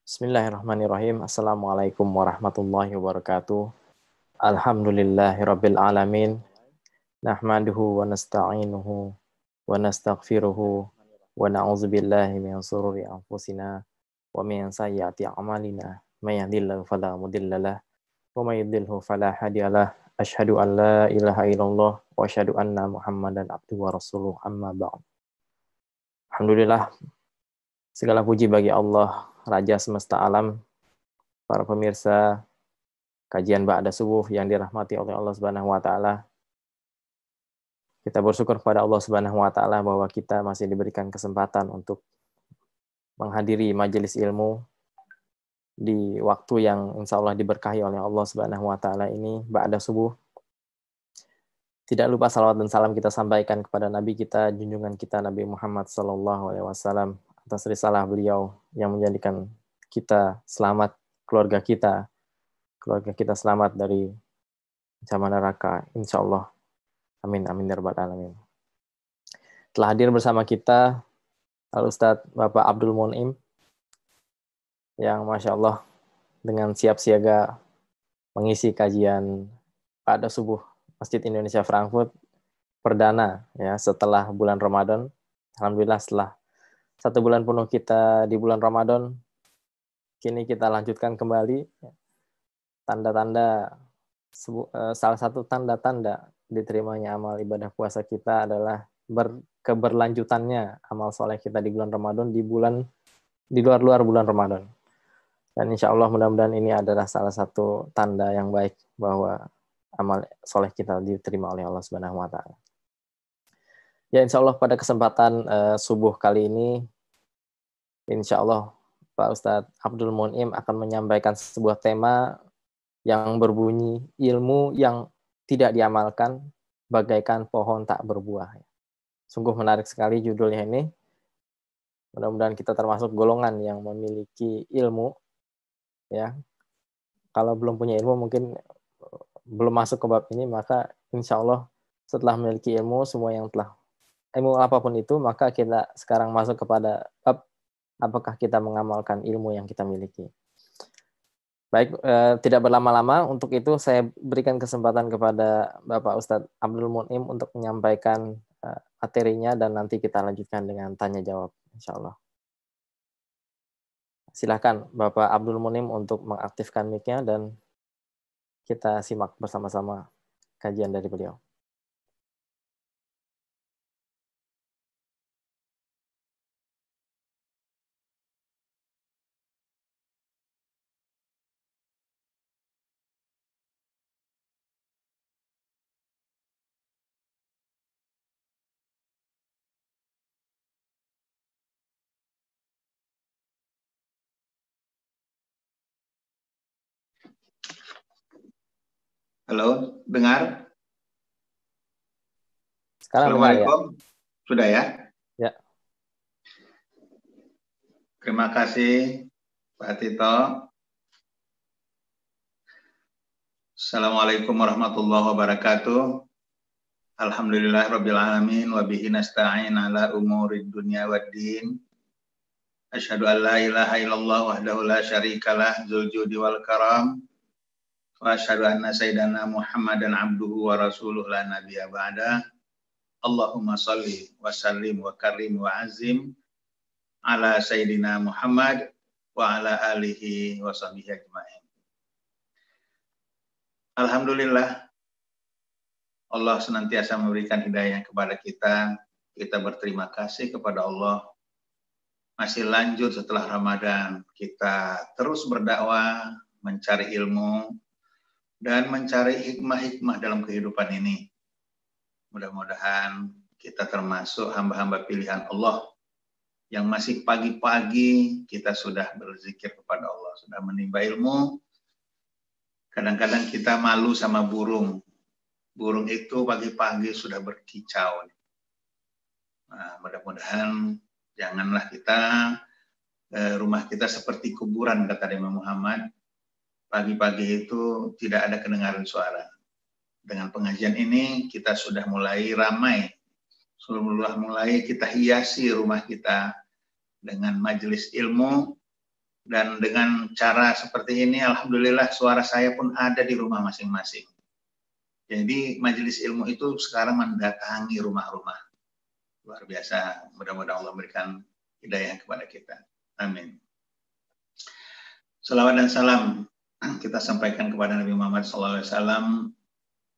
Bismillahirrahmanirrahim. Assalamualaikum warahmatullahi wabarakatuh. Alhamdulillahirabbil alamin. Nahmaduhu wa nasta'inuhu wa nastaghfiruhu wa na'udzubillahi min shururi anfusina wa min sayyiati a'malina. May yahdihillahu fala mudhillalah wa may yudhlilhu fala hadiyalah. Asyhadu an la ilaha illallah wa asyhadu anna Muhammadan abduhu wa rasuluh. Amma ba'd. Alhamdulillah, segala puji bagi Allah, Raja semesta alam, para pemirsa kajian Ba'da Subuh yang dirahmati oleh Allah Subhanahu wa taala. Kita bersyukur kepada Allah Subhanahu wa taala bahwa kita masih diberikan kesempatan untuk menghadiri majelis ilmu di waktu yang insya Allah diberkahi oleh Allah Subhanahu wa taala ini, Ba'da Subuh. Tidak lupa salawat dan salam kita sampaikan kepada Nabi kita, junjungan kita Nabi Muhammad SAW, atas risalah beliau yang menjadikan kita selamat, keluarga kita selamat dari ancaman neraka, insya Allah. Amin, amin, ya rabbal alamin. Telah hadir bersama kita Al-Ustadz Bapak Abdul Mun'im, yang Masya Allah dengan siap siaga mengisi kajian pada subuh Masjid Indonesia Frankfurt perdana ya setelah bulan Ramadan. Alhamdulillah, setelah 1 bulan penuh kita di bulan Ramadan, kini kita lanjutkan kembali. Tanda-tanda, salah satu tanda-tanda diterimanya amal ibadah puasa kita adalah keberlanjutannya amal soleh kita di bulan Ramadan, di luar bulan Ramadan. Dan insya Allah mudah-mudahan ini adalah salah satu tanda yang baik bahwa amal soleh kita diterima oleh Allah Subhanahu wa taala. Ya, insya Allah pada kesempatan subuh kali ini, insya Allah Pak Ustadz Abdul Mun'im akan menyampaikan sebuah tema yang berbunyi ilmu yang tidak diamalkan bagaikan pohon tak berbuah. Sungguh menarik sekali judulnya ini. Mudah-mudahan kita termasuk golongan yang memiliki ilmu. Ya, kalau belum punya ilmu mungkin belum masuk ke bab ini, maka insya Allah setelah memiliki ilmu, semua yang telah ilmu apapun itu, maka kita sekarang masuk kepada bab apakah kita mengamalkan ilmu yang kita miliki. Baik, tidak berlama-lama, untuk itu saya berikan kesempatan kepada Bapak Ustadz Abdul Mun'im untuk menyampaikan materinya, dan nanti kita lanjutkan dengan tanya jawab, insya Allah. Silakan Bapak Abdul Mun'im untuk mengaktifkan mic-nya dan kita simak bersama-sama kajian dari beliau. Halo, dengar? Sekarang dengar ya? Sudah ya? Ya. Terima kasih Pak Tito. Assalamualaikum warahmatullahi wabarakatuh. Alhamdulillahirabbil alamin wa bihi nasta'in ala umurid dunya waddin. Asyhadu an la ilaha illallah wahdahu la syarikalah dzul judi wal karam. Wa asyhadu anna sayyidana Muhammadan abduhu wa rasuluh la nabiyya ba'da. Allahumma shalli wa sallim wa karim wa azim ala sayyidina Muhammad wa ala alihi wa sahbihi ajma'in. Alhamdulillah, Allah senantiasa memberikan hidayah kepada kita. Kita berterima kasih kepada Allah. Masih lanjut setelah Ramadan, kita terus berdakwah, mencari ilmu, dan mencari hikmah-hikmah dalam kehidupan ini. Mudah-mudahan kita termasuk hamba-hamba pilihan Allah yang masih pagi-pagi kita sudah berzikir kepada Allah, sudah menimba ilmu. Kadang-kadang kita malu sama burung. Burung itu pagi-pagi sudah berkicau. Nah, mudah-mudahan janganlah kita, rumah kita seperti kuburan, kata Imam Muhammad. Pagi-pagi itu tidak ada kedengaran suara. Dengan pengajian ini kita sudah mulai ramai. Sudah mulai kita hiasi rumah kita dengan majelis ilmu, Dan dengan cara seperti ini, alhamdulillah suara saya pun ada di rumah masing-masing. Jadi majelis ilmu itu sekarang mendatangi rumah-rumah. Luar biasa, mudah-mudahan Allah berikan hidayah kepada kita. Amin. Salawat dan salam kita sampaikan kepada Nabi Muhammad SAW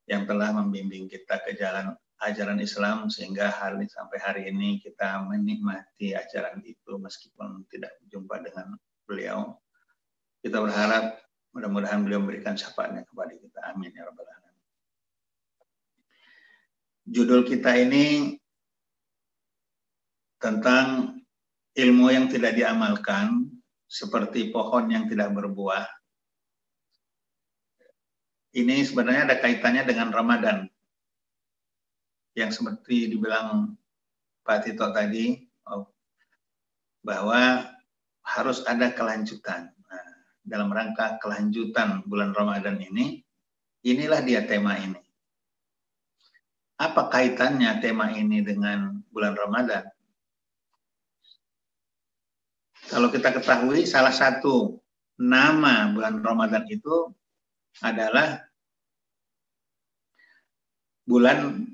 yang telah membimbing kita ke jalan ajaran Islam sehingga sampai hari ini kita menikmati ajaran itu meskipun tidak berjumpa dengan beliau. Kita berharap mudah-mudahan beliau memberikan syafaatnya kepada kita. Amin ya rabbal alamin. Judul kita ini tentang ilmu yang tidak diamalkan seperti pohon yang tidak berbuah. Ini sebenarnya ada kaitannya dengan Ramadan. Yang seperti dibilang Pak Tito tadi, bahwa harus ada kelanjutan. Nah, dalam rangka kelanjutan bulan Ramadan ini, inilah dia tema ini. Apa kaitannya tema ini dengan bulan Ramadan? Kalau kita ketahui, salah satu nama bulan Ramadan itu adalah bulan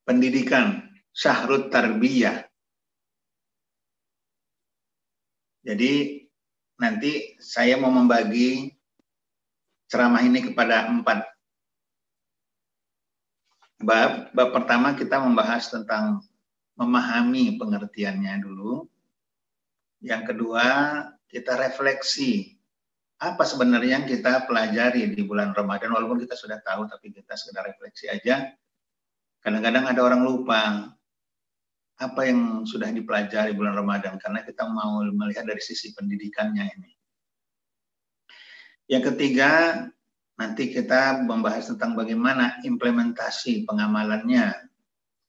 pendidikan, Syahrut Tarbiyah. Jadi nanti saya mau membagi ceramah ini kepada 4 bab. Bab pertama kita membahas tentang memahami pengertiannya dulu. Yang kedua kita refleksi apa sebenarnya yang kita pelajari di bulan Ramadan, walaupun kita sudah tahu tapi kita sekedar refleksi aja. Kadang-kadang ada orang lupa apa yang sudah dipelajari bulan Ramadan karena kita mau melihat dari sisi pendidikannya ini. Yang ketiga, nanti kita membahas tentang bagaimana implementasi pengamalannya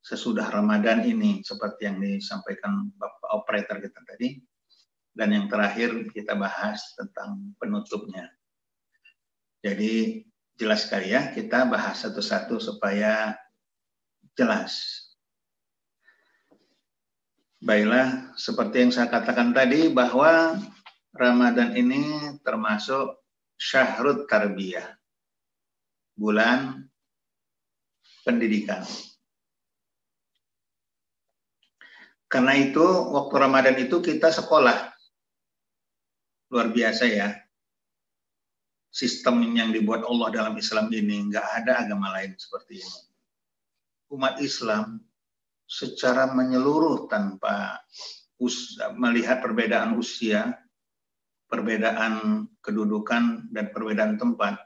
sesudah Ramadan ini seperti yang disampaikan Bapak Operator kita tadi. Dan yang terakhir kita bahas tentang penutupnya. Jadi jelas sekali ya, kita bahas satu-satu supaya jelas. Baiklah, seperti yang saya katakan tadi bahwa Ramadan ini termasuk Syahrut Tarbiyah, bulan pendidikan. Karena itu waktu Ramadan itu kita sekolah. Luar biasa ya. Sistem yang dibuat Allah dalam Islam ini, nggak ada agama lain seperti ini. Umat Islam secara menyeluruh tanpa melihat perbedaan usia, perbedaan kedudukan, dan perbedaan tempat,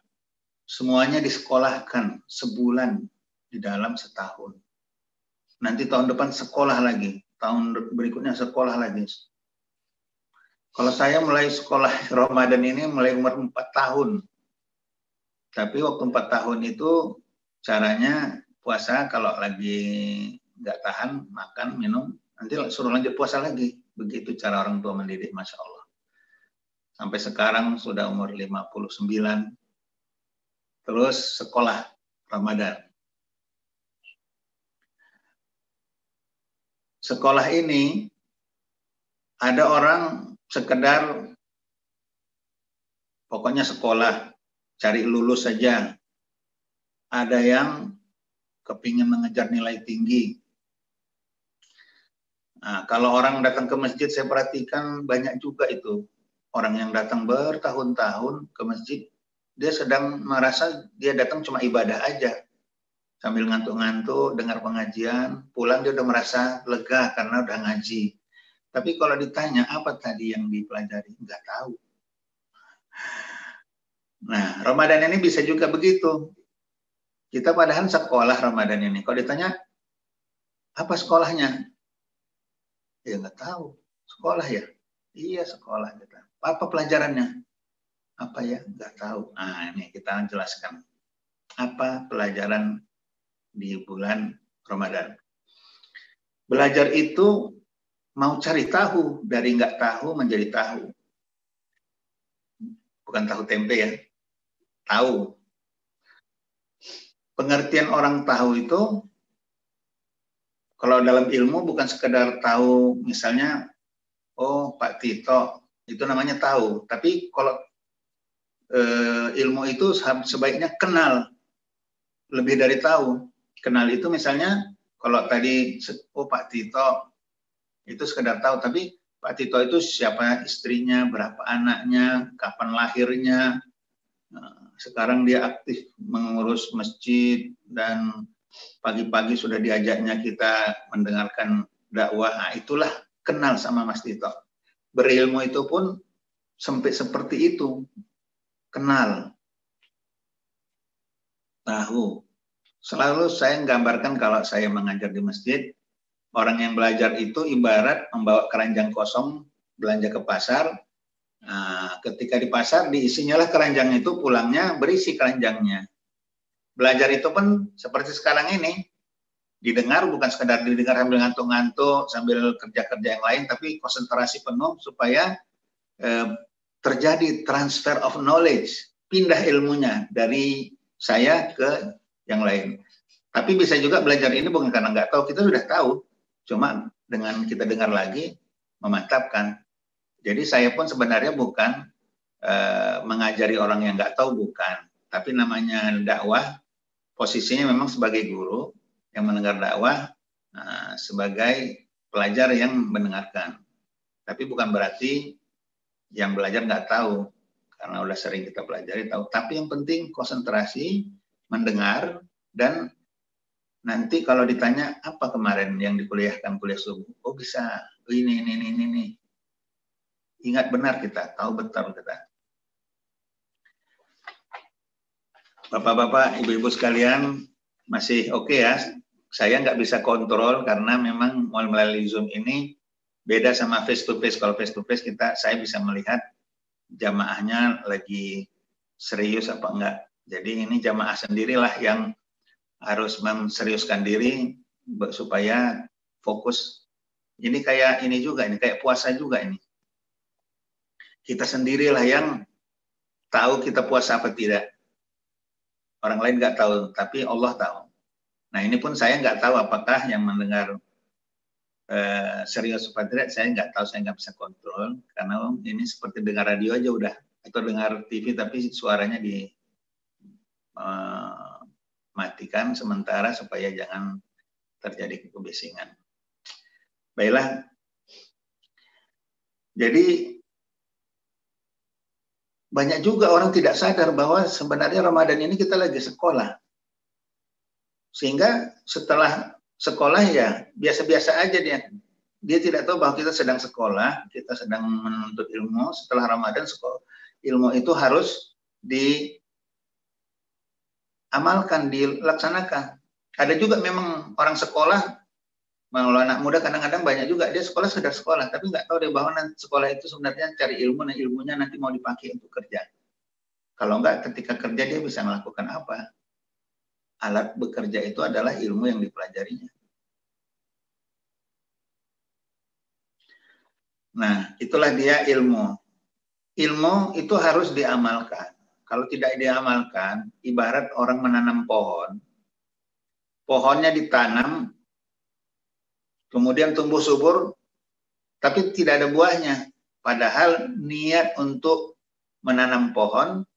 semuanya disekolahkan sebulan di dalam setahun. Nanti tahun depan sekolah lagi, tahun berikutnya sekolah lagi. Kalau saya mulai sekolah Ramadan ini mulai umur 4 tahun. Tapi waktu 4 tahun itu caranya puasa kalau lagi nggak tahan, makan, minum, nanti suruh lanjut puasa lagi. Begitu cara orang tua mendidik, Masya Allah. Sampai sekarang sudah umur 59. Terus sekolah Ramadan. Sekolah ini ada orang sekedar pokoknya sekolah, cari lulus saja. Ada yang kepingin mengejar nilai tinggi. Nah, kalau orang datang ke masjid, saya perhatikan banyak juga itu. Orang yang datang bertahun-tahun ke masjid, dia sedang merasa dia datang cuma ibadah aja. Sambil ngantuk-ngantuk, dengar pengajian, pulang dia udah merasa lega karena udah ngaji. Tapi kalau ditanya apa tadi yang dipelajari, nggak tahu. Nah, Ramadan ini bisa juga begitu. Kita padahal sekolah Ramadan ini. Kalau ditanya, apa sekolahnya? Ya nggak tahu. Sekolah ya? Iya sekolah kita. Apa pelajarannya? Apa ya? Nggak tahu. Nah, ini kita jelaskan. Apa pelajaran di bulan Ramadan? Belajar itu mau cari tahu, dari nggak tahu menjadi tahu. Bukan tahu tempe ya, tahu. Pengertian orang tahu itu, kalau dalam ilmu bukan sekedar tahu, misalnya, oh Pak Tito Itu namanya tahu. Tapi kalau ilmu itu sebaiknya kenal, lebih dari tahu. Kenal itu misalnya kalau tadi Pak Tito itu sekedar tahu, tapi Pak Tito itu siapa istrinya, berapa anaknya, kapan lahirnya. Sekarang dia aktif mengurus masjid dan pagi-pagi sudah diajaknya kita mendengarkan dakwah. Nah, itulah kenal sama Mas Tito. Berilmu itu pun sampai seperti itu. Kenal, tahu. Selalu saya gambarkan kalau saya mengajar di masjid, orang yang belajar itu ibarat membawa keranjang kosong belanja ke pasar. Nah, ketika di pasar diisinya lah keranjang itu, pulangnya berisi keranjangnya. Belajar itu pun seperti sekarang ini, didengar bukan sekedar didengar sambil ngantuk-ngantuk, sambil kerja-kerja yang lain, tapi konsentrasi penuh supaya terjadi transfer of knowledge, pindah ilmunya dari saya ke yang lain. Tapi bisa juga belajar ini bukan karena nggak tahu, kita sudah tahu, cuma dengan kita dengar lagi, memantapkan. Jadi saya pun sebenarnya bukan mengajari orang yang nggak tahu, bukan. Tapi namanya dakwah, posisinya memang sebagai guru yang mendengar dakwah, sebagai pelajar yang mendengarkan. Tapi bukan berarti yang belajar nggak tahu, karena udah sering kita pelajari tahu. Tapi yang penting konsentrasi, mendengar, dan nanti kalau ditanya apa kemarin yang dikuliahkan kuliah subuh, oh bisa, ini. Ingat benar kita, tahu betul kita. Bapak-bapak, ibu-ibu sekalian, masih oke ya? Saya nggak bisa kontrol karena memang melalui Zoom ini beda sama face to face. Kalau face to face saya bisa melihat jamaahnya lagi serius apa enggak. Jadi ini jamaah sendirilah yang harus menseriuskan diri supaya fokus. Ini kayak ini juga, ini kayak puasa juga ini. Kita sendirilah yang tahu kita puasa apa tidak. Orang lain nggak tahu, tapi Allah tahu. Nah ini pun saya nggak tahu apakah yang mendengar serius apa tidak, saya nggak tahu, saya nggak bisa kontrol. Karena ini seperti dengar radio aja udah, atau dengar TV tapi suaranya matikan sementara supaya jangan terjadi kebisingan. Baiklah. Jadi banyak juga orang tidak sadar bahwa sebenarnya Ramadan ini kita lagi sekolah. Sehingga setelah sekolah ya biasa-biasa aja dia. Dia tidak tahu bahwa kita sedang sekolah, kita sedang menuntut ilmu. Setelah Ramadan ilmu itu harus diamalkan, dilaksanakan. Ada juga memang orang sekolah, kalau anak muda kadang-kadang banyak juga dia sekolah sekedar sekolah, tapi nggak tahu deh bahwa nanti sekolah itu sebenarnya cari ilmu, dan ilmunya nanti mau dipakai untuk kerja. Kalau enggak, ketika kerja dia bisa melakukan apa? Alat bekerja itu adalah ilmu yang dipelajarinya. Nah, itulah dia ilmu. Ilmu itu harus diamalkan. Kalau tidak diamalkan, ibarat orang menanam pohon. Pohonnya ditanam, kemudian tumbuh subur, tapi tidak ada buahnya. Padahal niat untuk menanam pohon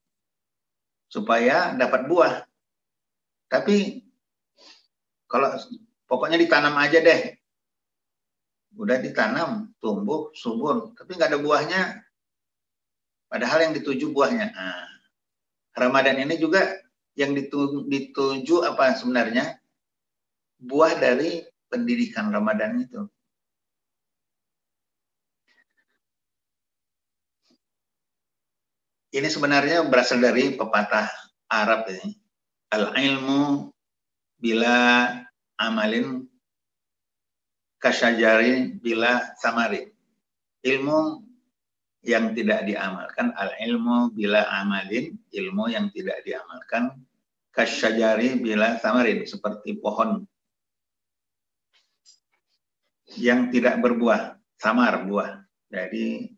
supaya dapat buah. Tapi kalau pokoknya ditanam aja deh, udah ditanam, tumbuh, subur, tapi nggak ada buahnya, padahal yang dituju buahnya. Nah, Ramadan ini juga yang dituju apa sebenarnya? Buah dari pendidikan Ramadan itu. Ini sebenarnya berasal dari pepatah Arab ini. Al-ilmu bila amalin kasyajari bila samarin. Ilmu yang tidak diamalkan, al-ilmu bila amalin, ilmu yang tidak diamalkan, kasyajari bila samarin, seperti pohon yang tidak berbuah, samar buah. Jadi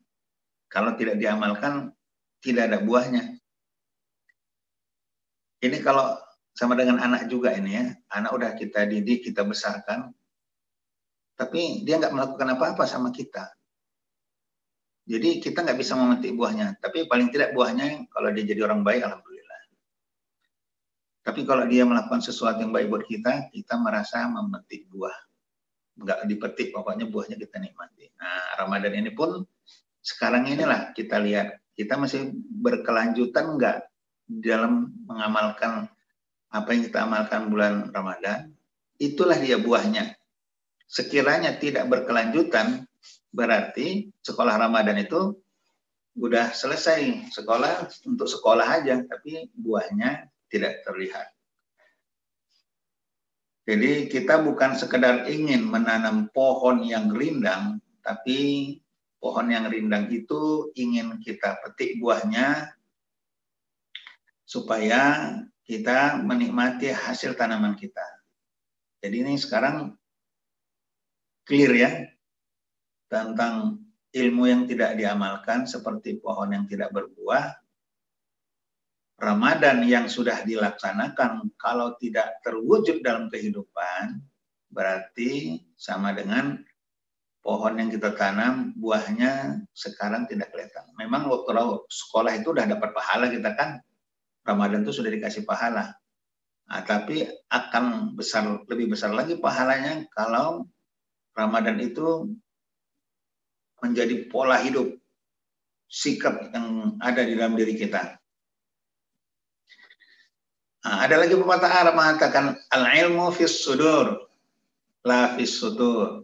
kalau tidak diamalkan, tidak ada buahnya. Ini kalau sama dengan anak juga ini ya, anak udah kita didik, kita besarkan, tapi dia nggak melakukan apa-apa sama kita. Jadi kita nggak bisa memetik buahnya, tapi paling tidak buahnya kalau dia jadi orang baik, alhamdulillah. Tapi kalau dia melakukan sesuatu yang baik buat kita merasa memetik buah. Nggak dipetik, pokoknya buahnya kita nikmati. Nah, Ramadan ini pun sekarang inilah kita lihat, kita masih berkelanjutan nggak dalam mengamalkan apa yang kita amalkan bulan Ramadan. Itulah dia buahnya. Sekiranya tidak berkelanjutan, berarti sekolah Ramadan itu udah selesai, sekolah untuk sekolah aja, tapi buahnya tidak terlihat. Jadi kita bukan sekedar ingin menanam pohon yang rindang, tapi pohon yang rindang itu ingin kita petik buahnya supaya kita menikmati hasil tanaman kita. Jadi ini sekarang clear ya, tentang ilmu yang tidak diamalkan seperti pohon yang tidak berbuah. Ramadan yang sudah dilaksanakan kalau tidak terwujud dalam kehidupan, berarti sama dengan pohon yang kita tanam, buahnya sekarang tidak kelihatan. Memang waktu sekolah itu udah dapat pahala kita kan, Ramadan itu sudah dikasih pahala. Nah, tapi akan lebih besar lagi pahalanya kalau Ramadan itu menjadi pola hidup, sikap yang ada di dalam diri kita. Nah, ada lagi pepatah Arab mengatakan al-ilmu fis sudur, la fis sudur.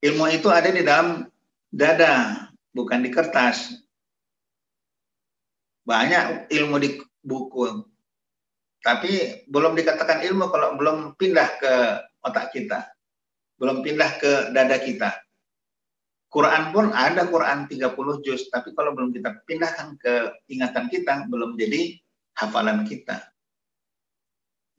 Ilmu itu ada di dalam dada, bukan di kertas. Banyak ilmu di buku, tapi belum dikatakan ilmu kalau belum pindah ke otak kita, belum pindah ke dada kita. Quran pun ada Quran 30 juz, tapi kalau belum kita pindahkan ke ingatan kita, belum jadi hafalan kita.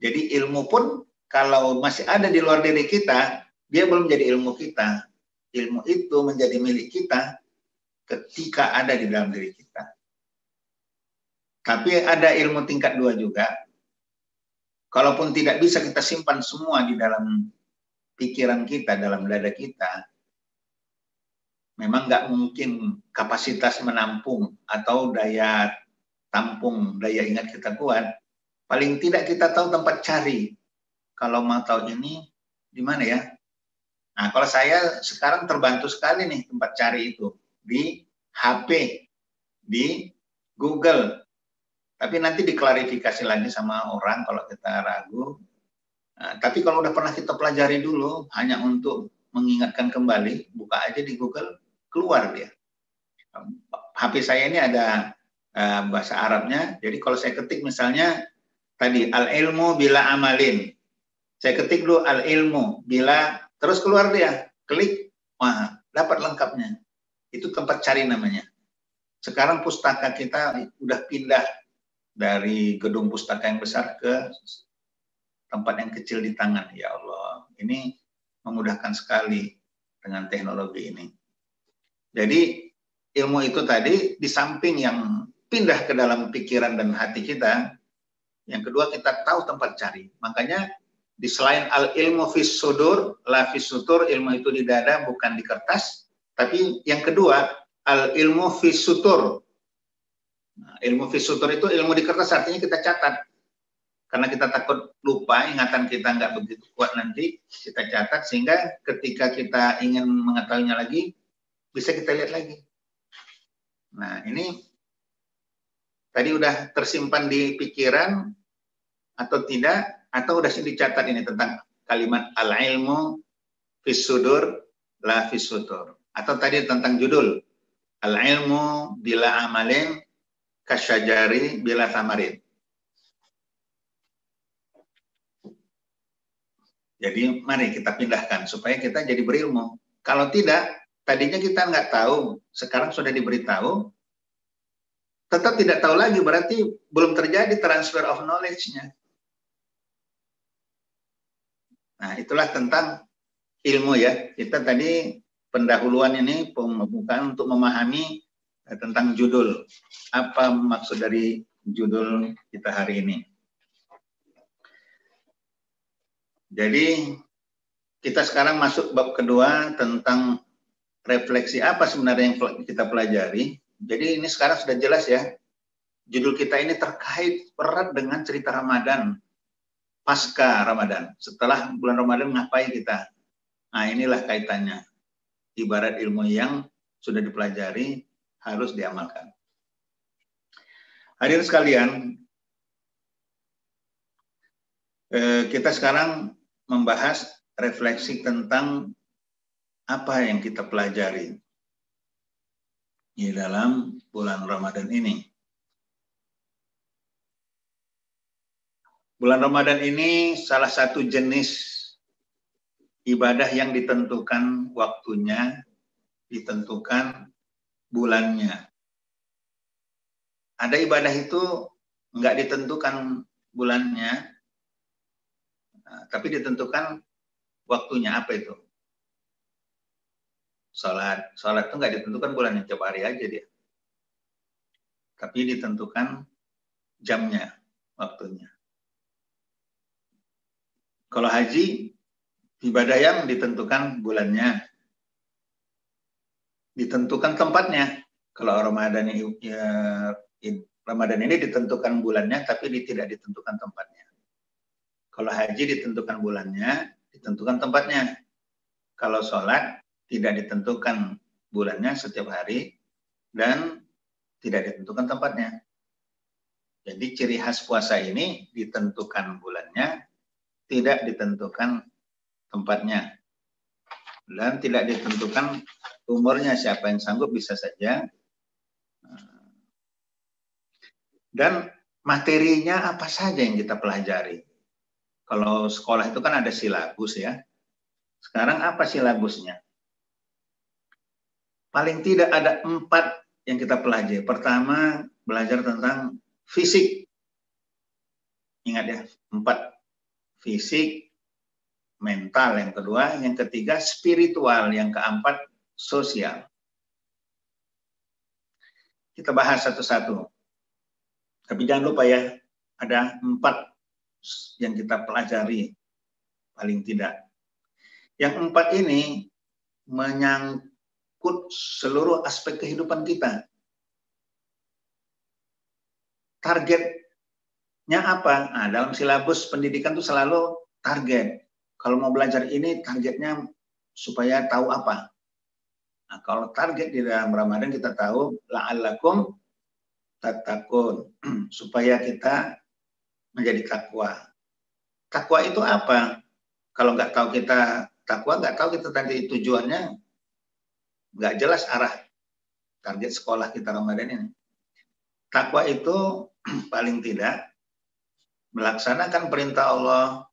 Jadi ilmu pun kalau masih ada di luar diri kita, dia belum jadi ilmu kita. Ilmu itu menjadi milik kita ketika ada di dalam diri kita. Tapi ada ilmu tingkat 2 juga. Kalaupun tidak bisa kita simpan semua di dalam pikiran kita, dalam dada kita, memang nggak mungkin kapasitas menampung atau daya tampung, daya ingat kita kuat. Paling tidak kita tahu tempat cari. Kalau mau tahu ini, di mana ya? Nah, kalau saya sekarang terbantu sekali nih tempat cari itu. Di HP, di Google. Tapi nanti diklarifikasi lagi sama orang kalau kita ragu. Nah, tapi kalau udah pernah kita pelajari dulu, hanya untuk mengingatkan kembali, buka aja di Google, keluar dia. HP saya ini ada bahasa Arabnya, jadi kalau saya ketik misalnya tadi al-ilmu bila amalin, saya ketik dulu al-ilmu bila, terus keluar dia, klik, wah dapat lengkapnya. Itu tempat cari namanya. Sekarang pustaka kita udah pindah dari gedung pustaka yang besar ke tempat yang kecil di tangan. Ya Allah, ini memudahkan sekali dengan teknologi ini. Jadi ilmu itu tadi di samping yang pindah ke dalam pikiran dan hati kita, yang kedua kita tahu tempat cari. Makanya di selain al-ilmu fis sudur, la fis sutur, ilmu itu di dada bukan di kertas, tapi yang kedua al-ilmu fis sutur. Nah, ilmu fis sutur itu ilmu di kertas, artinya kita catat. Karena kita takut lupa, ingatan kita nggak begitu kuat nanti, kita catat sehingga ketika kita ingin mengetahuinya lagi, bisa kita lihat lagi. Nah, ini tadi udah tersimpan di pikiran atau tidak, atau udah dicatat ini tentang kalimat al-ilmu fis sudur la fis sutur. Atau tadi tentang judul al-ilmu bila amalin kasyajari bila tamarin. Jadi mari kita pindahkan supaya kita jadi berilmu. Kalau tidak, tadinya kita nggak tahu, sekarang sudah diberitahu, tetap tidak tahu lagi, berarti belum terjadi transfer of knowledge-nya. Nah, itulah tentang ilmu ya. Kita tadi pendahuluan ini pembukaan untuk memahami tentang judul. Apa maksud dari judul kita hari ini? Jadi kita sekarang masuk bab kedua tentang refleksi apa sebenarnya yang kita pelajari. Jadi ini sekarang sudah jelas ya, judul kita ini terkait erat dengan cerita Ramadan, pasca Ramadan. Setelah bulan Ramadan ngapain kita? Nah inilah kaitannya. Ibarat ilmu yang sudah dipelajari harus diamalkan. Hadirin sekalian, kita sekarang membahas refleksi tentang apa yang kita pelajari di dalam bulan Ramadan ini. Bulan Ramadan ini salah satu jenis ibadah yang ditentukan waktunya, ditentukan bulannya. Ada ibadah itu nggak ditentukan bulannya, tapi ditentukan waktunya. Apa itu? Sholat itu nggak ditentukan bulannya, tiap hari aja dia. Tapi ditentukan jamnya, waktunya. Kalau haji, ibadah yang ditentukan bulannya, ditentukan tempatnya. Kalau Ramadan ini ditentukan bulannya, tapi tidak ditentukan tempatnya. Kalau haji ditentukan bulannya, ditentukan tempatnya. Kalau sholat tidak ditentukan bulannya setiap hari dan tidak ditentukan tempatnya. Jadi ciri khas puasa ini ditentukan bulannya, tidak ditentukan tempatnya. Dan tidak ditentukan umurnya, siapa yang sanggup bisa saja. Dan materinya apa saja yang kita pelajari. Kalau sekolah itu kan ada silabus ya. Sekarang apa silabusnya? Paling tidak ada 4 yang kita pelajari. Pertama, belajar tentang fisik. Ingat ya, 4. Fisik, mental yang kedua. Yang ketiga, spiritual. Yang keempat, sosial. Kita bahas satu-satu. Tapi jangan lupa ya, ada 4 yang kita pelajari. Paling tidak. Yang 4 ini menyangkut seluruh aspek kehidupan kita. Targetnya apa? Nah, dalam silabus pendidikan itu selalu target. Kalau mau belajar ini, targetnya supaya tahu apa. Nah, kalau target di dalam Ramadan kita tahu, la'allakum tattaqun, supaya kita menjadi takwa. Takwa itu apa? Kalau nggak tahu kita takwa, nggak tahu kita tadi tujuannya, nggak jelas arah target sekolah kita Ramadan ini. Takwa itu paling tidak melaksanakan perintah Allah,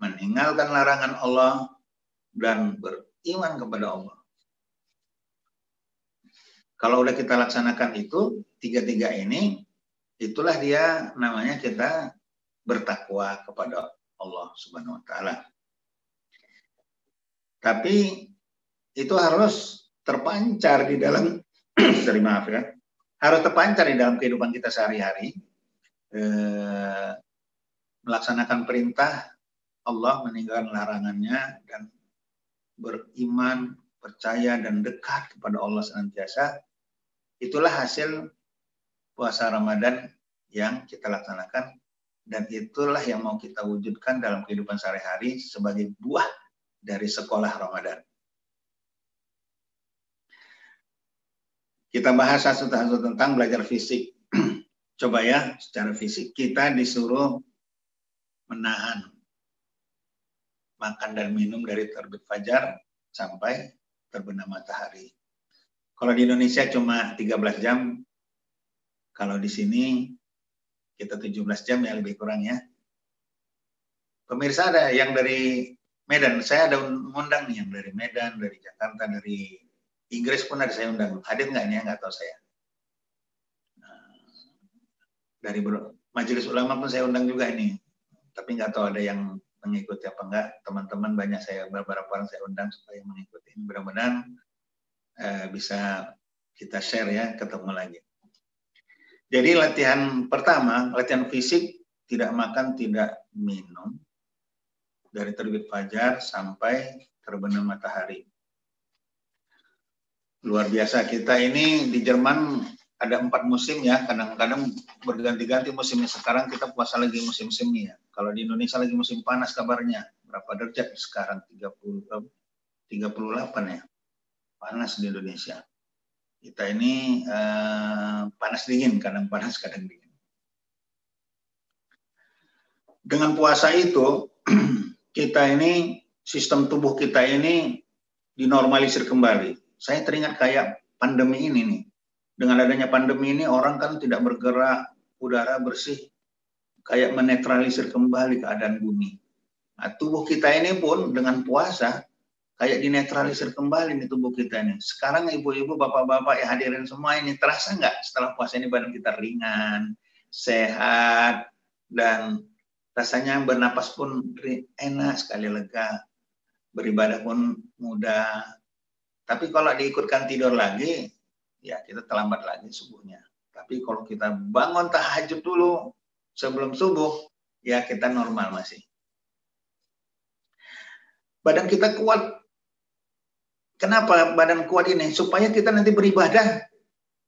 meninggalkan larangan Allah, dan beriman kepada Allah. Kalau udah kita laksanakan itu, 3 ini, itulah dia namanya kita bertakwa kepada Allah Subhanahu wa Ta'ala. Tapi itu harus terpancar di dalam harus terpancar di dalam kehidupan kita sehari-hari, melaksanakan perintah Allah, meninggalkan larangannya, dan beriman, percaya, dan dekat kepada Allah senantiasa. Itulah hasil puasa Ramadan yang kita laksanakan, dan itulah yang mau kita wujudkan dalam kehidupan sehari-hari sebagai buah dari sekolah Ramadan. Kita bahas satu-satu tentang belajar fisik. Coba ya, secara fisik kita disuruh menahan makan dan minum dari terbit fajar sampai terbenam matahari. Kalau di Indonesia cuma 13 jam, kalau di sini kita 17 jam ya, lebih kurang ya. Pemirsa ada yang dari Medan, saya ada undang nih yang dari Medan, dari Jakarta, dari Inggris pun ada saya undang. Hadir nggak nih? Nggak tahu saya. Dari Majelis Ulama pun saya undang juga ini. Tapi nggak tahu ada yang mengikuti apa enggak. Teman-teman banyak saya, beberapa orang saya undang supaya mengikuti. Mudah-mudahan bisa kita share ya, ketemu lagi. Jadi latihan pertama, latihan fisik, tidak makan, tidak minum. Dari terbit fajar sampai terbenam matahari. Luar biasa. Kita ini di Jerman ada 4 musim ya, kadang-kadang berganti-ganti musimnya. Sekarang kita puasa lagi musim semi ya. Kalau di Indonesia lagi musim panas kabarnya. Berapa derajat sekarang? 38 ya. Panas di Indonesia. Kita ini panas dingin, kadang panas, kadang dingin. Dengan puasa itu, kita ini, sistem tubuh kita ini dinormalisir kembali. Saya teringat kayak pandemi ini nih. Dengan adanya pandemi ini, orang kan tidak bergerak, udara bersih, kayak menetralisir kembali keadaan bumi. Nah, tubuh kita ini pun dengan puasa, kayak dinetralisir kembali nih tubuh kita ini. Sekarang ibu-ibu, bapak-bapak yang hadirin semua ini, terasa nggak setelah puasa ini badan kita ringan, sehat, dan rasanya bernapas pun enak sekali, lega. Beribadah pun mudah. Tapi kalau diikutkan tidur lagi, ya kita terlambat lagi subuhnya. Tapi kalau kita bangun tahajud dulu sebelum subuh, ya kita normal masih. Badan kita kuat. Kenapa badan kuat ini? Supaya kita nanti beribadah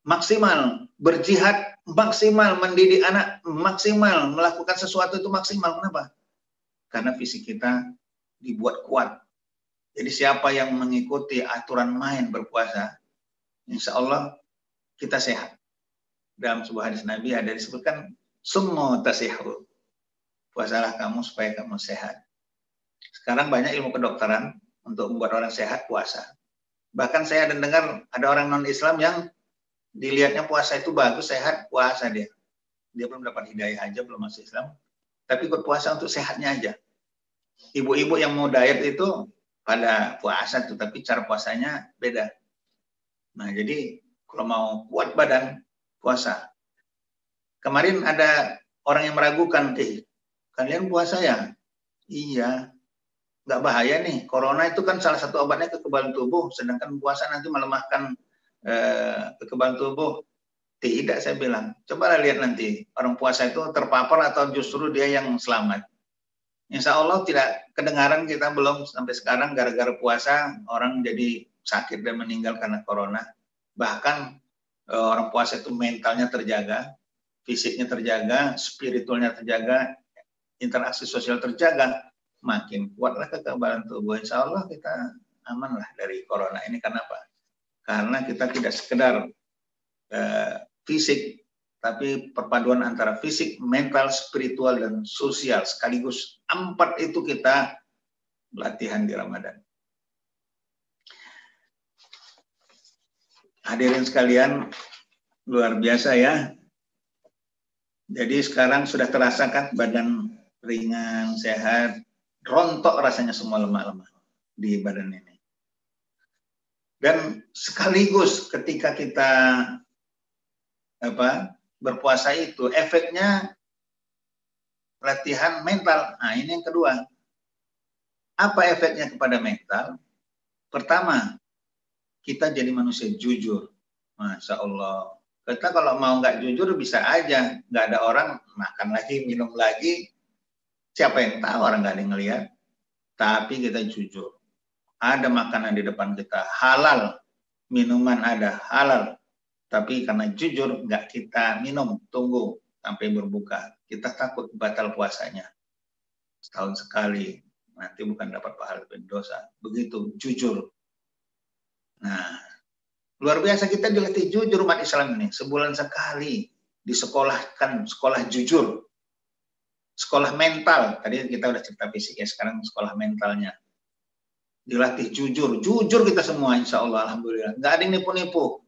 maksimal, berjihad maksimal, mendidik anak maksimal, melakukan sesuatu itu maksimal. Kenapa? Karena fisik kita dibuat kuat. Jadi siapa yang mengikuti aturan main berpuasa, insya Allah kita sehat. Dalam sebuah hadis Nabi ada disebutkan, summu tasihu. Puasalah kamu supaya kamu sehat. Sekarang banyak ilmu kedokteran untuk membuat orang sehat puasa. Bahkan saya ada dengar ada orang non-Islam yang dilihatnya puasa itu bagus, sehat, puasa dia. Dia belum dapat hidayah aja, belum masuk Islam. Tapi ikut puasa untuk sehatnya aja. Ibu-ibu yang mau diet itu pada puasa tuh, tapi cara puasanya beda. Nah, jadi kalau mau kuat badan, puasa. Kemarin ada orang yang meragukan, kalian puasa ya? Iya, nggak bahaya nih. Corona itu kan salah satu obatnya kekebalan tubuh, sedangkan puasa nanti melemahkan kekebalan tubuh. Tidak, saya bilang. Coba lihat nanti, orang puasa itu terpapar atau justru dia yang selamat. Insya Allah tidak kedengaran kita belum sampai sekarang gara-gara puasa orang jadi sakit dan meninggal karena corona. Bahkan orang puasa itu mentalnya terjaga, fisiknya terjaga, spiritualnya terjaga, interaksi sosial terjaga, makin kuatlah kekebalan tubuh. Insya Allah kita aman lah dari corona ini. Kenapa? Karena kita tidak sekedar fisik, tapi perpaduan antara fisik, mental, spiritual, dan sosial sekaligus. 4 itu kita latihan di Ramadan. Hadirin sekalian, luar biasa ya. Jadi sekarang sudah terasa kan badan ringan, sehat, rontok rasanya semua lemak-lemak di badan ini. Dan sekaligus ketika kita berpuasa itu, efeknya latihan mental. Nah, ini yang kedua. Apa efeknya kepada mental? Pertama, kita jadi manusia jujur. Masya Allah. Kita kalau mau nggak jujur bisa aja. Nggak ada orang makan lagi, minum lagi. Siapa yang tahu, orang nggak ada yang ngelihat. Tapi kita jujur. Ada makanan di depan kita halal. Minuman ada halal. Tapi karena jujur nggak kita minum, tunggu sampai berbuka. Kita takut batal puasanya. Setahun sekali, nanti bukan dapat pahala tapi dosa. Begitu, jujur. Nah, luar biasa kita dilatih jujur umat Islam ini. Sebulan sekali disekolahkan, sekolah jujur. Sekolah mental. Tadi kita udah cerita fisik ya, sekarang sekolah mentalnya. Dilatih jujur. Jujur kita semua, insya Allah, alhamdulillah. Nggak ada yang nipu-nipu.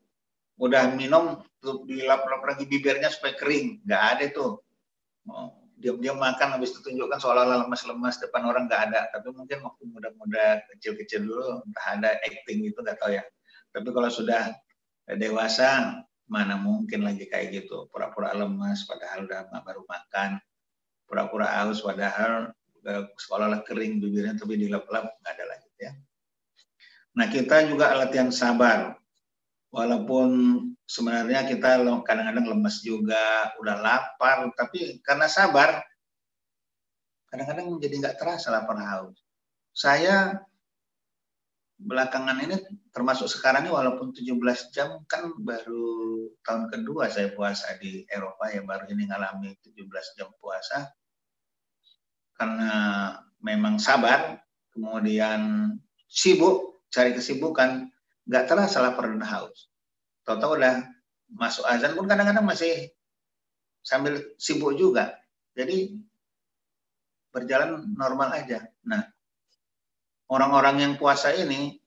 Udah minum, dilap-lap lagi bibirnya supaya kering. Nggak ada itu. Diam-diam makan, habis itu tunjukkan seolah-olah lemas-lemas depan orang, nggak ada. Tapi mungkin waktu muda-muda, kecil-kecil dulu, entah ada acting gitu, nggak tahu ya. Tapi kalau sudah dewasa, mana mungkin lagi kayak gitu. Pura-pura lemas, padahal udah baru makan. Pura-pura haus, padahal seolah-olah kering bibirnya, tapi dilap-lap, nggak ada lagi ya. Nah, kita juga latihan sabar. Walaupun sebenarnya kita kadang-kadang lemes juga, udah lapar, tapi karena sabar, kadang-kadang jadi nggak terasa lapar haus. Saya belakangan ini termasuk sekarang ini walaupun 17 jam kan baru tahun kedua saya puasa di Eropa ya, baru ini ngalami 17 jam puasa karena memang sabar, kemudian sibuk, cari kesibukan, nggak terasa lapar dan haus. Tahu-tahu udah masuk azan pun kadang-kadang masih sambil sibuk juga. Jadi berjalan normal aja. Nah, orang-orang yang puasa ini,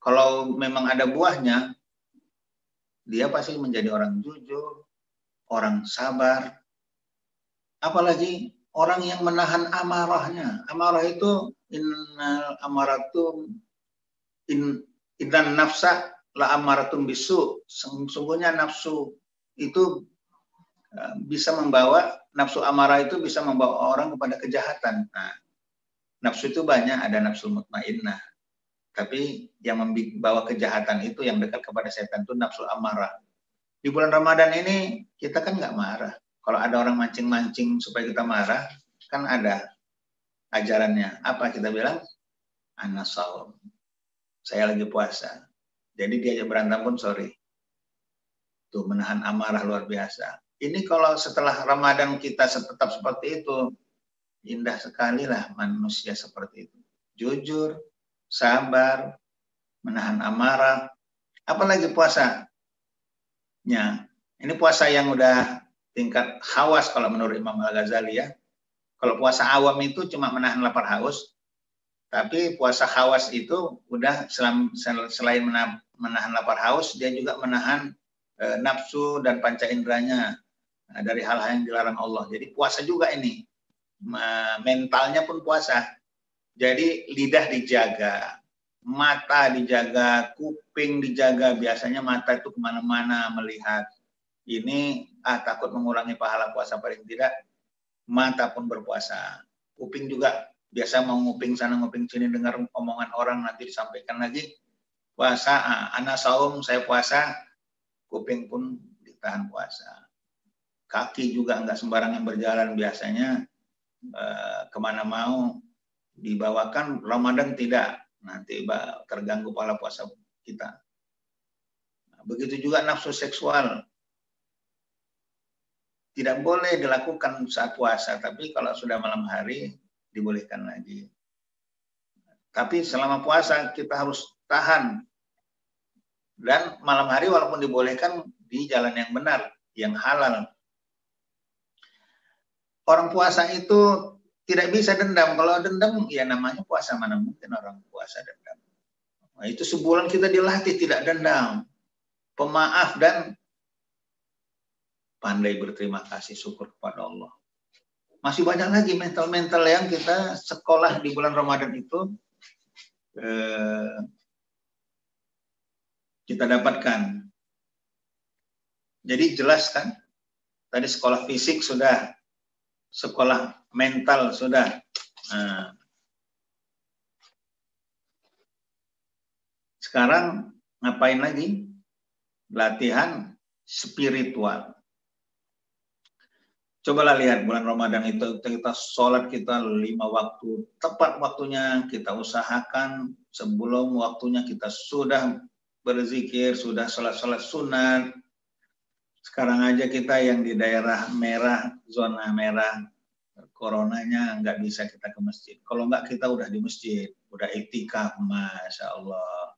kalau memang ada buahnya, dia pasti menjadi orang jujur, orang sabar, apalagi orang yang menahan amarahnya. Amarah itu innal amaratum innan nafsa la amaratun bisu. Sungguhnya nafsu itu bisa membawa, nafsu amarah itu bisa membawa orang kepada kejahatan. Nah, nafsu itu banyak, ada nafsu mutmainnah. Tapi yang membawa kejahatan itu yang dekat kepada setan itu nafsu amarah. Di bulan Ramadan ini kita kan nggak marah. Kalau ada orang mancing-mancing supaya kita marah, kan ada ajarannya. Apa kita bilang? Ana shaum. Saya lagi puasa. Jadi diajak berantem pun sorry. Tuh menahan amarah luar biasa. Ini kalau setelah Ramadan kita tetap seperti itu, indah sekali lah manusia seperti itu. Jujur, sabar, menahan amarah. Apalagi puasanya. Ini puasa yang udah tingkat hawas kalau menurut Imam Al-Ghazali ya. Kalau puasa awam itu cuma menahan lapar haus, tapi puasa hawas itu udah selain menahan lapar haus, dia juga menahan nafsu dan panca inderanya dari hal-hal yang dilarang Allah. Jadi puasa juga ini, mentalnya pun puasa. Jadi lidah dijaga, mata dijaga, kuping dijaga. Biasanya mata itu kemana-mana melihat. Ini takut mengurangi pahala puasa, paling tidak mata pun berpuasa. Kuping juga biasa mau nguping sana nguping sini, dengar omongan orang nanti disampaikan lagi. Puasa, ana saum, saya puasa, kuping pun ditahan puasa. Kaki juga nggak sembarangan berjalan, biasanya kemana mau dibawakan. Ramadan tidak, nanti terganggu pahala puasa kita. Begitu juga nafsu seksual. Tidak boleh dilakukan saat puasa, tapi kalau sudah malam hari dibolehkan lagi. Tapi selama puasa kita harus tahan. Dan malam hari walaupun dibolehkan di jalan yang benar, yang halal. Orang puasa itu tidak bisa dendam. Kalau dendam, ya namanya puasa, mana mungkin orang puasa dendam. Nah, itu sebulan kita dilatih tidak dendam, pemaaf dan pandai berterima kasih, syukur kepada Allah. Masih banyak lagi mental-mental yang kita sekolah di bulan Ramadan itu kita dapatkan. Jadi jelas kan, tadi sekolah fisik sudah, sekolah mental sudah. Nah, sekarang ngapain lagi? Latihan spiritual. Cobalah lihat bulan Ramadan itu kita sholat kita 5 waktu, tepat waktunya kita usahakan. Sebelum waktunya kita sudah berzikir, sudah sholat sunat. Sekarang aja kita yang di daerah merah, zona merah, coronanya nggak bisa kita ke masjid. Kalau nggak kita udah di masjid, udah iktikaf, Masya Allah.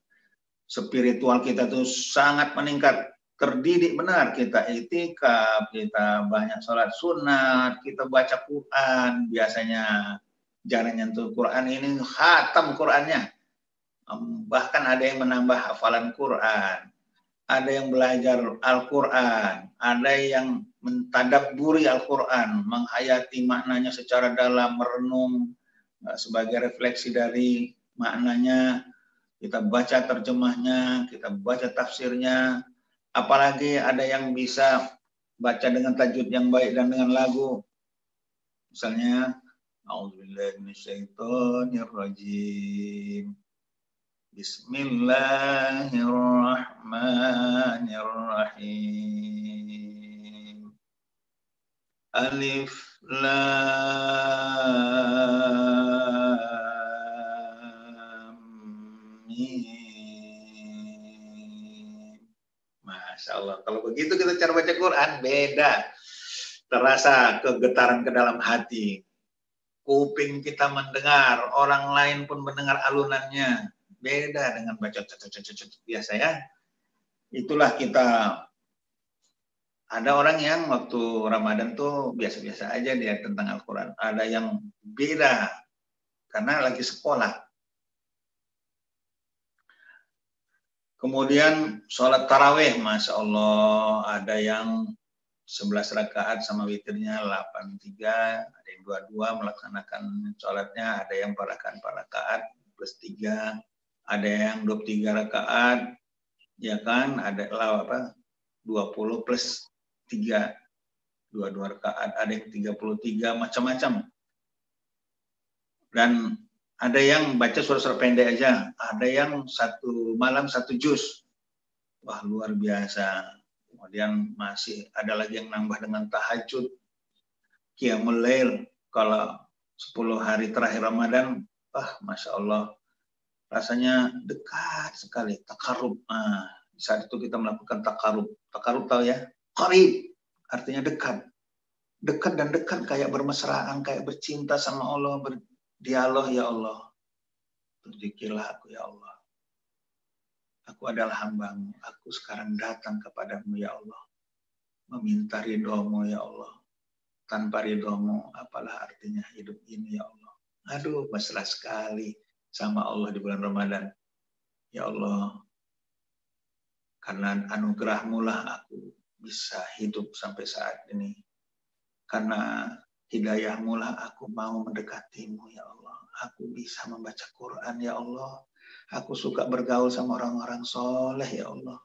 Spiritual kita tuh sangat meningkat. Terdidik benar, kita iktikaf, kita banyak sholat sunat, kita baca Quran, biasanya jarang nyentuh Quran, ini khatam Qurannya. Bahkan ada yang menambah hafalan Quran, ada yang belajar Al-Quran, ada yang mentadabburi Al-Quran, menghayati maknanya secara dalam, merenung sebagai refleksi dari maknanya, kita baca terjemahnya, kita baca tafsirnya. Apalagi ada yang bisa baca dengan tajwid yang baik dan dengan lagu. Misalnya, A'udzubillahi minasyaitonirrajim. Bismillahirrahmanirrahim. Alif Lam Masya Allah. Kalau begitu kita cara baca Quran, beda. Terasa kegetaran ke dalam hati. Kuping kita mendengar, orang lain pun mendengar alunannya. Beda dengan baca biasa ya. Itulah kita. Ada orang yang waktu Ramadan tuh biasa-biasa aja dia tentang Al-Quran. Ada yang beda karena lagi sekolah. Kemudian sholat taraweh, Masya Allah, ada yang 11 rakaat sama witirnya 8-3, ada yang 22 melaksanakan sholatnya, ada yang 4 rakaat plus 3, ada yang 23 rakaat, ya kan, ada 20 plus 3, 22 rakaat, ada yang 33, macam-macam. Dan ada yang baca surat-surat pendek aja, ada yang satu malam 1 juz. Wah, luar biasa. Kemudian masih ada lagi yang nambah dengan tahajud, qiyamul lail. Kalau 10 hari terakhir Ramadan, Masya Allah, rasanya dekat sekali, takarub. Nah, saat itu kita melakukan takarub. Takarub tahu ya? Qarib, artinya dekat. Dekat dan dekat, kayak bermesraan, kayak bercinta sama Allah, berdialog, ya Allah. Berzikirlah aku, ya Allah. Aku adalah hamba-Mu. Aku sekarang datang kepadamu, ya Allah. Meminta ridho-Mu, ya Allah. Tanpa ridho-Mu, apalah artinya hidup ini, ya Allah. Aduh, mesra sekali sama Allah di bulan Ramadan. Ya Allah, karena anugerah-Mu lah aku bisa hidup sampai saat ini. Karena hidayah-Mu lah aku mau mendekati-Mu, ya Allah. Aku bisa membaca Quran, ya Allah. Aku suka bergaul sama orang-orang soleh, ya Allah.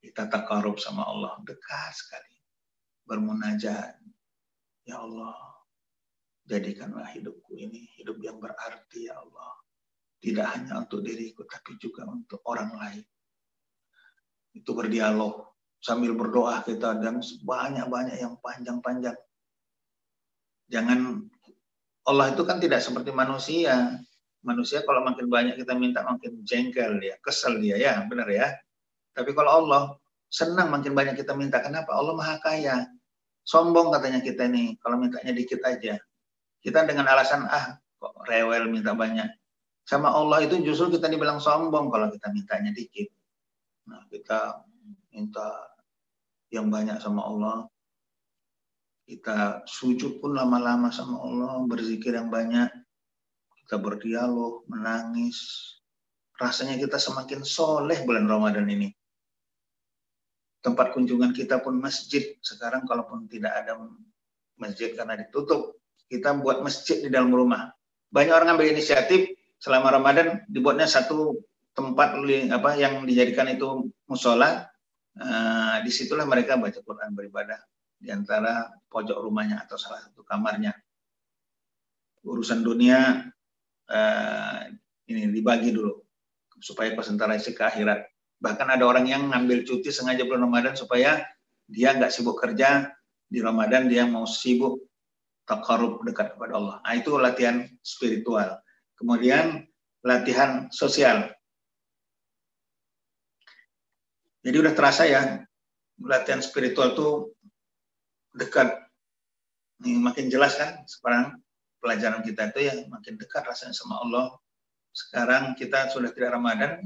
Kita takarub sama Allah, dekat sekali. Bermunajat, ya Allah. Jadikanlah hidupku ini hidup yang berarti, ya Allah. Tidak hanya untuk diriku, tapi juga untuk orang lain. Itu berdialog. Sambil berdoa kita, dan banyak-banyak yang panjang-panjang. Jangan, Allah itu kan tidak seperti manusia. Manusia kalau makin banyak kita minta, makin jengkel dia, kesel dia, ya benar ya. Tapi kalau Allah, senang makin banyak kita minta. Kenapa? Allah Maha Kaya. Sombong katanya kita nih, kalau mintanya dikit aja. Kita dengan alasan, kok rewel minta banyak. Sama Allah itu justru kita dibilang sombong kalau kita mintanya dikit. Nah, kita minta yang banyak sama Allah. Kita sujud pun lama-lama sama Allah, berzikir yang banyak. Kita berdialog, menangis. Rasanya kita semakin soleh bulan Ramadan ini. Tempat kunjungan kita pun masjid. Sekarang kalaupun tidak ada masjid karena ditutup, kita buat masjid di dalam rumah. Banyak orang ambil inisiatif selama Ramadan, dibuatnya satu tempat yang dijadikan itu musola. Disitulah mereka baca Quran, beribadah di antara pojok rumahnya atau salah satu kamarnya. Urusan dunia ini dibagi dulu supaya konsentrasi ke akhirat. Bahkan ada orang yang ngambil cuti sengaja bulan Ramadan supaya dia nggak sibuk kerja di Ramadan, dia mau sibuk takarub dekat kepada Allah. Nah, itu latihan spiritual. Kemudian latihan sosial. Jadi udah terasa ya, latihan spiritual tuh dekat. Ini makin jelas kan sekarang pelajaran kita itu ya, makin dekat rasanya sama Allah. Sekarang kita sudah tidak Ramadan,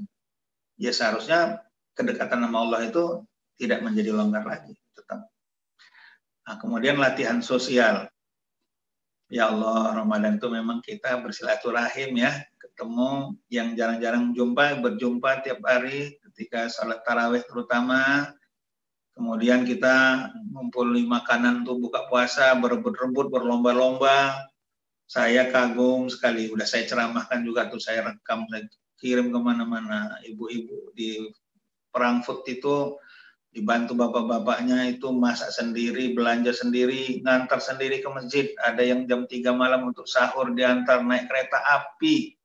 ya seharusnya kedekatan sama Allah itu tidak menjadi longgar lagi, tetap. Nah, kemudian latihan sosial. Ya Allah, Ramadan itu memang kita bersilaturahim ya, ketemu yang jarang-jarang berjumpa tiap hari ketika salat tarawih terutama. Kemudian kita ngumpuli makanan tuh buka puasa, berebut-rebut, berlomba-lomba. Saya kagum sekali, udah saya ceramahkan juga tuh, saya rekam, saya kirim kemana-mana. Ibu-ibu di Frankfurt itu dibantu bapak-bapaknya itu masak sendiri, belanja sendiri, ngantar sendiri ke masjid. Ada yang jam 3 malam untuk sahur diantar naik kereta api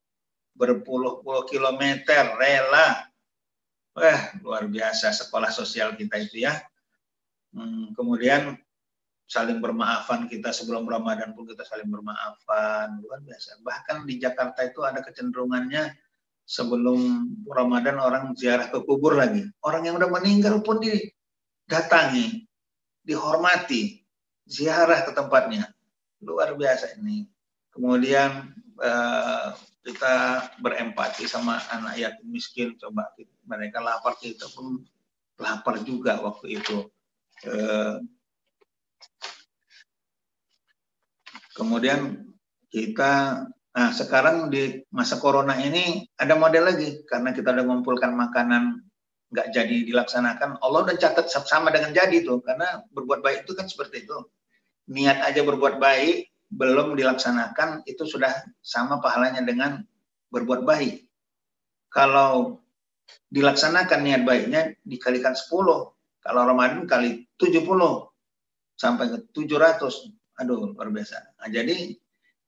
berpuluh-puluh kilometer, rela. Wah, luar biasa sekolah sosial kita itu ya. Kemudian saling bermaafan kita sebelum Ramadan pun kita saling bermaafan, luar biasa. Bahkan di Jakarta itu ada kecenderungannya sebelum Ramadan orang ziarah ke kubur lagi. Orang yang udah meninggal pun didatangi, dihormati, ziarah ke tempatnya. Luar biasa ini. Kemudian kita berempati sama anak yatim miskin. Coba mereka lapar, kita pun lapar juga waktu itu. Kemudian kita, nah sekarang di masa corona ini ada model lagi, karena kita udah mengumpulkan makanan nggak jadi dilaksanakan. Allah udah catat sama dengan jadi tuh, karena berbuat baik itu kan seperti itu. Niat aja berbuat baik belum dilaksanakan itu sudah sama pahalanya dengan berbuat baik. Kalau dilaksanakan niat baiknya dikalikan 10. Kalau Ramadan kali 70 sampai ke 700. Aduh, luar biasa. Nah, jadi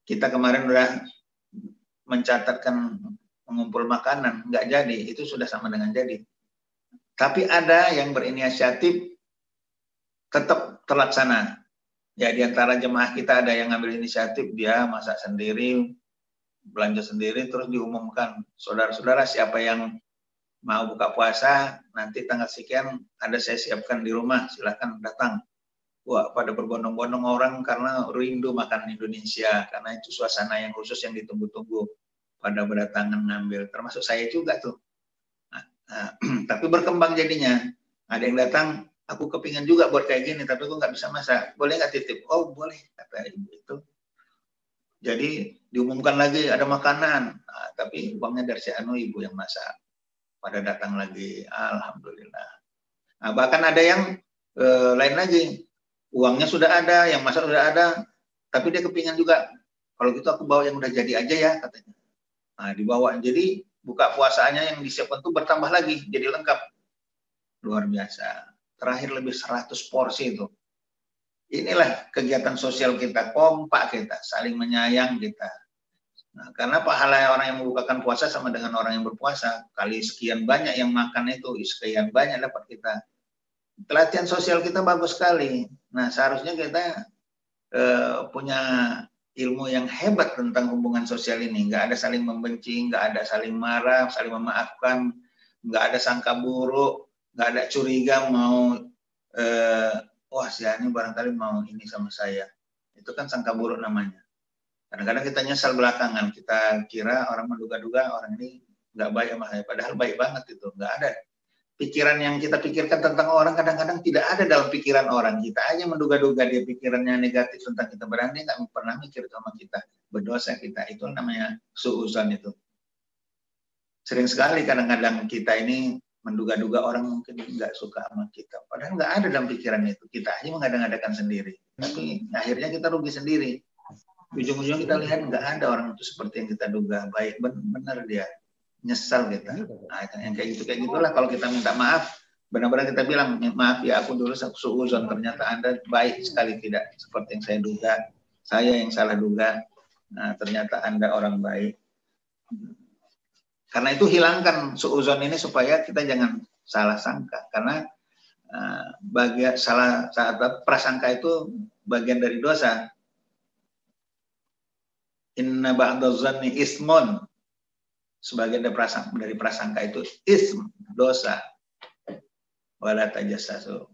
kita kemarin udah mencatatkan mengumpul makanan, nggak jadi, itu sudah sama dengan jadi. Tapi ada yang berinisiatif tetap terlaksana. Ya, di antara jemaah kita ada yang ngambil inisiatif, dia masak sendiri, belanja sendiri, terus diumumkan, saudara-saudara siapa yang mau buka puasa, nanti tanggal sekian ada saya siapkan di rumah, silahkan datang. Wah, pada berbondong-bondong orang karena rindu makan Indonesia, karena itu suasana yang khusus yang ditunggu-tunggu, pada berdatangan ngambil, termasuk saya juga tuh. Tapi berkembang jadinya, ada yang datang, aku kepingin juga buat kayak gini, tapi aku nggak bisa masak. Boleh nggak titip? Oh boleh, kata ibu itu. Jadi diumumkan lagi ada makanan, tapi uangnya dari si anu ibu yang masak. Pada datang lagi, alhamdulillah. Nah, bahkan ada yang lain lagi, uangnya sudah ada, yang masak sudah ada, tapi dia kepingin juga. Kalau gitu aku bawa yang udah jadi aja ya, katanya. Nah, dibawa. Jadi buka puasanya yang disiapkan itu bertambah lagi, jadi lengkap. Luar biasa. Terakhir lebih 100 porsi itu. Inilah kegiatan sosial kita, kompak kita, saling menyayang kita. Nah, karena pahala orang yang membukakan puasa sama dengan orang yang berpuasa. Kali sekian banyak yang makan itu, sekian banyak dapat kita. Pelatihan sosial kita bagus sekali. Nah, seharusnya kita punya ilmu yang hebat tentang hubungan sosial ini. Nggak ada saling membenci, nggak ada saling marah, saling memaafkan, nggak ada sangka buruk, nggak ada curiga mau wah si ini barangkali mau ini sama saya. Itu kan sangka buruk namanya. Kadang-kadang kita nyesal belakangan, kita kira orang menduga-duga orang ini nggak baik sama saya, padahal baik banget itu. Nggak ada. Pikiran yang kita pikirkan tentang orang kadang-kadang tidak ada dalam pikiran orang. Kita aja menduga-duga dia pikirannya negatif tentang kita, berarti nggak pernah mikir sama kita, berdosa kita. Itu namanya suuzon itu. Sering sekali kadang-kadang kita ini menduga-duga orang mungkin nggak suka sama kita. Padahal nggak ada dalam pikiran itu. Kita aja mengada-ngadakan sendiri. Tapi akhirnya kita rugi sendiri. Ujung-ujung kita lihat nggak ada orang itu seperti yang kita duga. Baik, benar dia. Nyesal kita. Nah, yang kayak gitulah kalau kita minta maaf, benar-benar kita bilang, maaf ya aku dulu suuzon, ternyata Anda baik sekali tidak seperti yang saya duga. Saya yang salah duga. Nah, ternyata Anda orang baik. Karena itu hilangkan suuzon ini supaya kita jangan salah sangka. Karena prasangka itu bagian dari dosa. Inna ba'dadh-dhanni ismun. Sebagian dari prasangka itu ism, dosa. Wala tajassasu.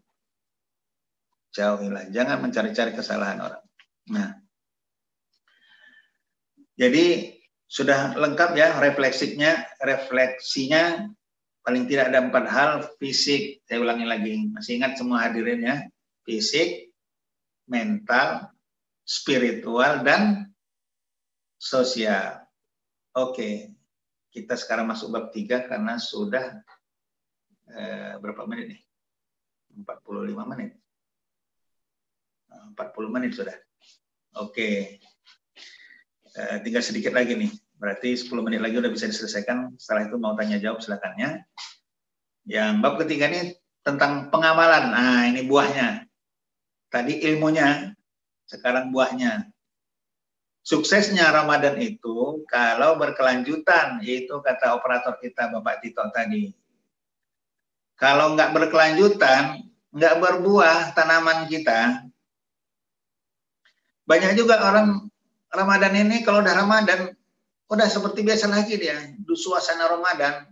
Jauhilah, jangan mencari-cari kesalahan orang. Nah, jadi sudah lengkap ya refleksinya paling tidak ada 4 hal. Fisik, saya ulangi lagi, masih ingat semua hadirin ya, fisik, mental, spiritual, dan sosial. Oke, kita sekarang masuk bab 3 karena sudah berapa menit nih? 45 menit. 40 menit sudah. Oke. Tinggal sedikit lagi nih. Berarti 10 menit lagi udah bisa diselesaikan. Setelah itu mau tanya jawab silakan ya. Yang bab ketiga ini tentang pengamalan. Nah, ini buahnya. Tadi ilmunya, sekarang buahnya. Suksesnya Ramadan itu kalau berkelanjutan, itu kata operator kita Bapak Tito tadi. Kalau nggak berkelanjutan, nggak berbuah tanaman kita. Banyak juga orang Ramadan ini kalau udah Ramadan, udah seperti biasa lagi dia. Di suasana Ramadan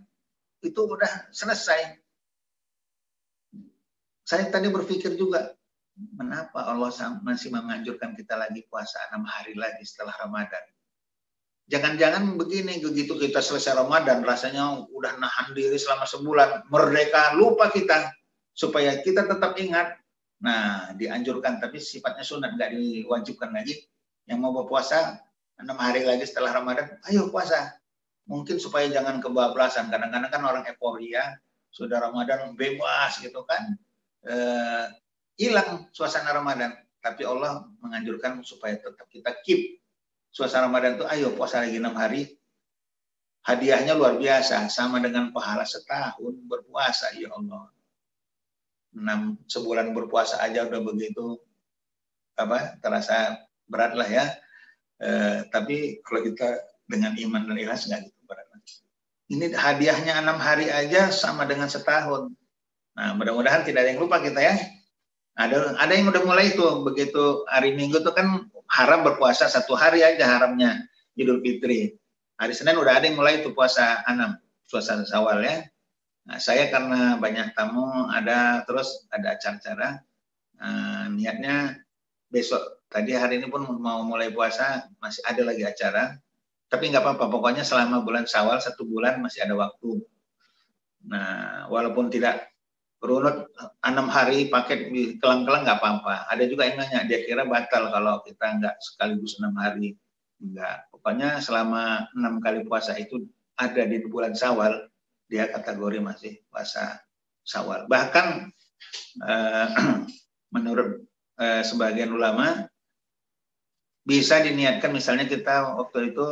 itu udah selesai. Saya tadi berpikir juga, mengapa Allah masih menganjurkan kita lagi puasa 6 hari lagi setelah Ramadan? Jangan-jangan begini, begitu kita selesai Ramadan, rasanya udah nahan diri selama sebulan, merdeka, lupa kita, supaya kita tetap ingat. Nah, dianjurkan, tapi sifatnya sunat, nggak diwajibkan lagi. Yang mau berpuasa 6 hari lagi setelah Ramadan, ayo puasa. Mungkin supaya jangan kebablasan. Kadang-kadang kan orang euforia, sudah Ramadan bebas gitu kan, hilang suasana Ramadan. Tapi Allah menganjurkan supaya tetap kita keep suasana Ramadan itu, ayo puasa lagi 6 hari. Hadiahnya luar biasa, sama dengan pahala setahun berpuasa, ya Allah. 6 sebulan berpuasa aja udah begitu terasa berat lah ya. Tapi kalau kita dengan iman dan ikhlas nggak gitu berat. Ini hadiahnya 6 hari aja sama dengan setahun. Nah, mudah-mudahan tidak ada yang lupa kita ya. Ada yang udah mulai itu, begitu hari Minggu tuh kan haram berpuasa 1 hari aja haramnya, Idul Fitri. Hari Senin udah ada yang mulai itu puasa 6, puasa Syawal ya. Nah, saya karena banyak tamu, terus ada acara-acara, niatnya besok. Tadi hari ini pun mau mulai puasa, masih ada lagi acara. Tapi nggak apa-apa, pokoknya selama bulan Syawal 1 bulan masih ada waktu. Nah, walaupun tidak runut 6 hari paket kelang-kelang nggak apa-apa. Ada juga yang nanya, dia kira batal kalau kita nggak sekaligus 6 hari. Enggak. Pokoknya selama 6 kali puasa itu ada di bulan Syawal, dia kategori masih puasa Syawal. Bahkan menurut sebagian ulama, bisa diniatkan misalnya kita waktu itu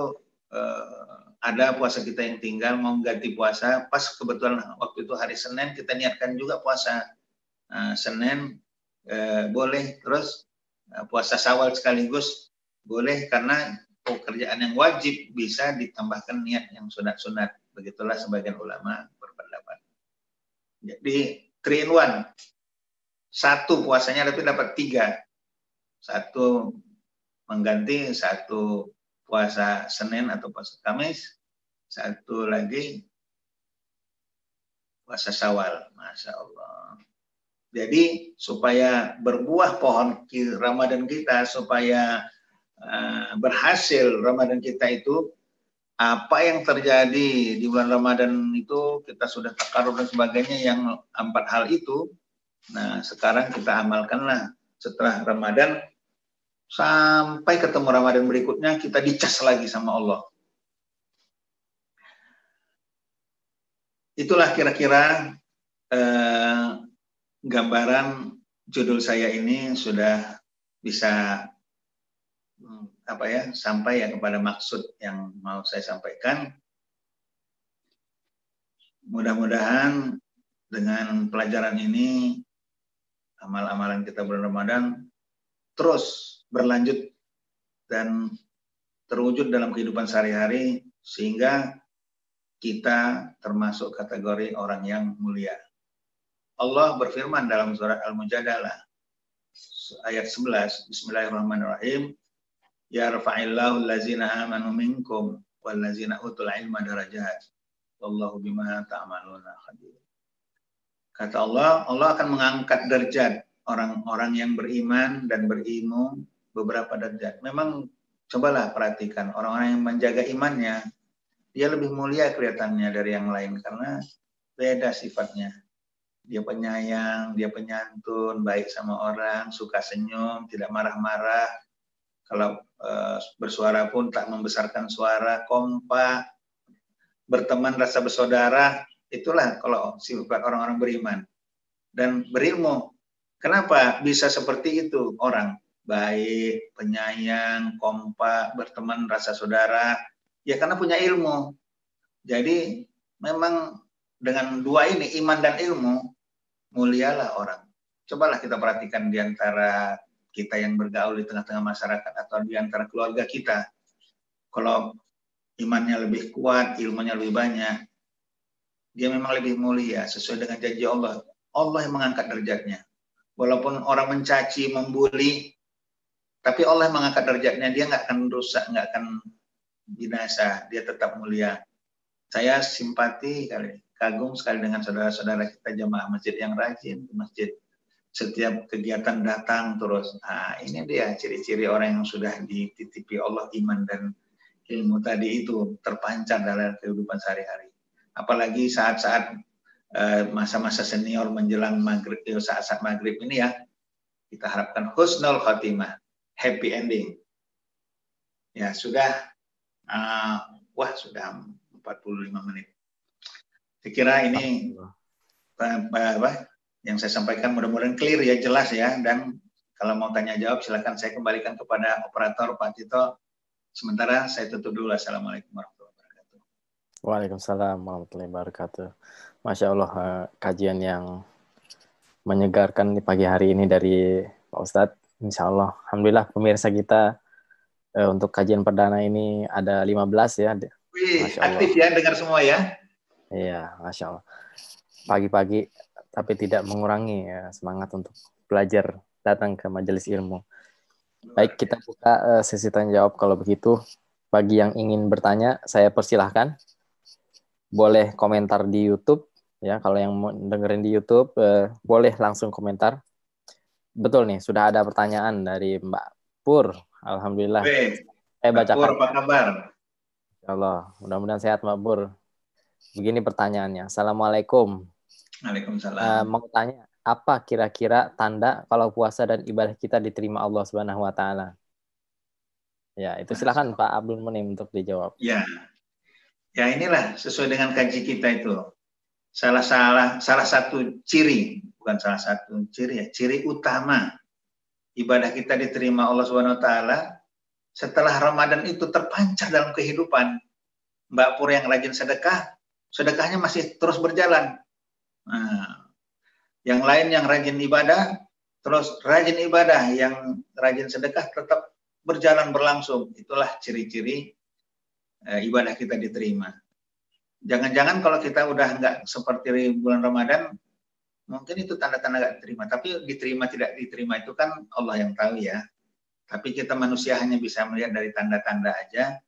ada puasa kita yang tinggal mau ganti puasa, pas kebetulan waktu itu hari Senin kita niatkan juga puasa Senin boleh, terus puasa Syawal sekaligus boleh, karena pekerjaan yang wajib bisa ditambahkan niat yang sunat-sunat. Begitulah sebagian ulama berpendapat. Jadi 3 in 1, 1 puasanya tapi dapat 3, 1 mengganti, 1 puasa Senin atau puasa Kamis, 1 lagi puasa Syawal. Masya Allah. Jadi supaya berbuah pohon Ramadan kita, supaya berhasil Ramadan kita itu, apa yang terjadi di bulan Ramadan itu kita sudah takarruf dan sebagainya, yang 4 hal itu. Nah, sekarang kita amalkanlah setelah Ramadan, sampai ketemu Ramadan berikutnya kita dicas lagi sama Allah. Itulah kira-kira gambaran judul saya ini sudah bisa sampai ya kepada maksud yang mau saya sampaikan. Mudah-mudahan dengan pelajaran ini, amal-amalan kita bulan Ramadan terus berlanjut dan terwujud dalam kehidupan sehari-hari, sehingga kita termasuk kategori orang yang mulia. Allah berfirman dalam surat Al-Mujadalah ayat 11, Bismillahirrahmanirrahim, Yarfa'illahu allazina amanu minkum wallazina utul ilma darajat. Wallahu bima ta'maluna khabir. Kata Allah, Allah akan mengangkat derajat orang-orang yang beriman dan berilmu beberapa derajat. Memang cobalah perhatikan orang-orang yang menjaga imannya, dia lebih mulia kelihatannya dari yang lain karena beda sifatnya. Dia penyayang, dia penyantun, baik sama orang, suka senyum, tidak marah-marah. Kalau bersuara pun tak membesarkan suara, kompak, berteman rasa bersaudara. Itulah kalau sifat orang-orang beriman dan berilmu. Kenapa bisa seperti itu orang? Baik, penyayang, kompak, berteman rasa saudara. Ya karena punya ilmu. Jadi memang dengan 2 ini, iman dan ilmu, mulialah orang. Cobalah kita perhatikan di antara kita yang bergaul di tengah-tengah masyarakat atau di antara keluarga kita. Kalau imannya lebih kuat, ilmunya lebih banyak, dia memang lebih mulia sesuai dengan janji Allah. Allah yang mengangkat derajatnya. Walaupun orang mencaci, membuli, tapi Allah yang mengangkat derajatnya, dia nggak akan rusak, nggak akan binasa, dia tetap mulia. Saya simpati kagum sekali dengan saudara-saudara kita jamaah masjid yang rajin ke masjid. Setiap kegiatan datang terus. Nah, ini dia ciri-ciri orang yang sudah dititipi Allah iman dan ilmu tadi itu terpancar dalam kehidupan sehari-hari. Apalagi saat-saat masa-masa senior menjelang maghrib, saat-saat maghrib ini ya, kita harapkan husnul khotimah, happy ending. Ya sudah, wah sudah 45 menit. Saya kira ini yang saya sampaikan mudah-mudahan clear ya, jelas ya. Dan kalau mau tanya jawab silakan saya kembalikan kepada operator Pak Tito. Sementara saya tutup dulu. Assalamualaikum warahmatullahi wabarakatuh. Waalaikumsalam warahmatullahi wabarakatuh. Masya Allah, kajian yang menyegarkan di pagi hari ini dari Pak Ustadz. Insya Allah, alhamdulillah pemirsa kita untuk kajian perdana ini ada 15 ya. Wih, aktif ya, dengar semua ya. Iya, Masya Allah. Pagi-pagi tapi tidak mengurangi semangat untuk belajar, datang ke majelis ilmu. Baik, kita buka sesi tanya jawab kalau begitu. Bagi yang ingin bertanya, saya persilahkan. Boleh komentar di YouTube. Ya, kalau yang mau dengerin di YouTube, boleh langsung komentar. Betul nih, sudah ada pertanyaan dari Mbak Pur. Alhamdulillah. Saya bacakan. Mbak Pur, apa kabar? Allah, mudah-mudahan sehat Mbak Pur. Begini pertanyaannya. Assalamualaikum. Waalaikumsalam. Mau tanya, apa kira-kira tanda kalau puasa dan ibadah kita diterima Allah Subhanahu wa taala? Ya, itu silakan Pak Abdul Munim untuk dijawab. Ya. Ya inilah sesuai dengan kaji kita itu. Salah satu ciri, bukan salah satu ciri ya, ciri utama ibadah kita diterima Allah Subhanahu wa taala setelah Ramadan itu terpancar dalam kehidupan. Mbak Pur yang rajin sedekah, sedekahnya masih terus berjalan. Nah, yang lain yang rajin ibadah, terus rajin ibadah, yang rajin sedekah tetap berjalan berlangsung. Itulah ciri-ciri ibadah kita diterima. Jangan-jangan kalau kita udah nggak seperti bulan Ramadan, mungkin itu tanda-tanda nggak diterima. Tapi diterima tidak diterima itu kan Allah yang tahu ya. Tapi kita manusia hanya bisa melihat dari tanda-tanda aja.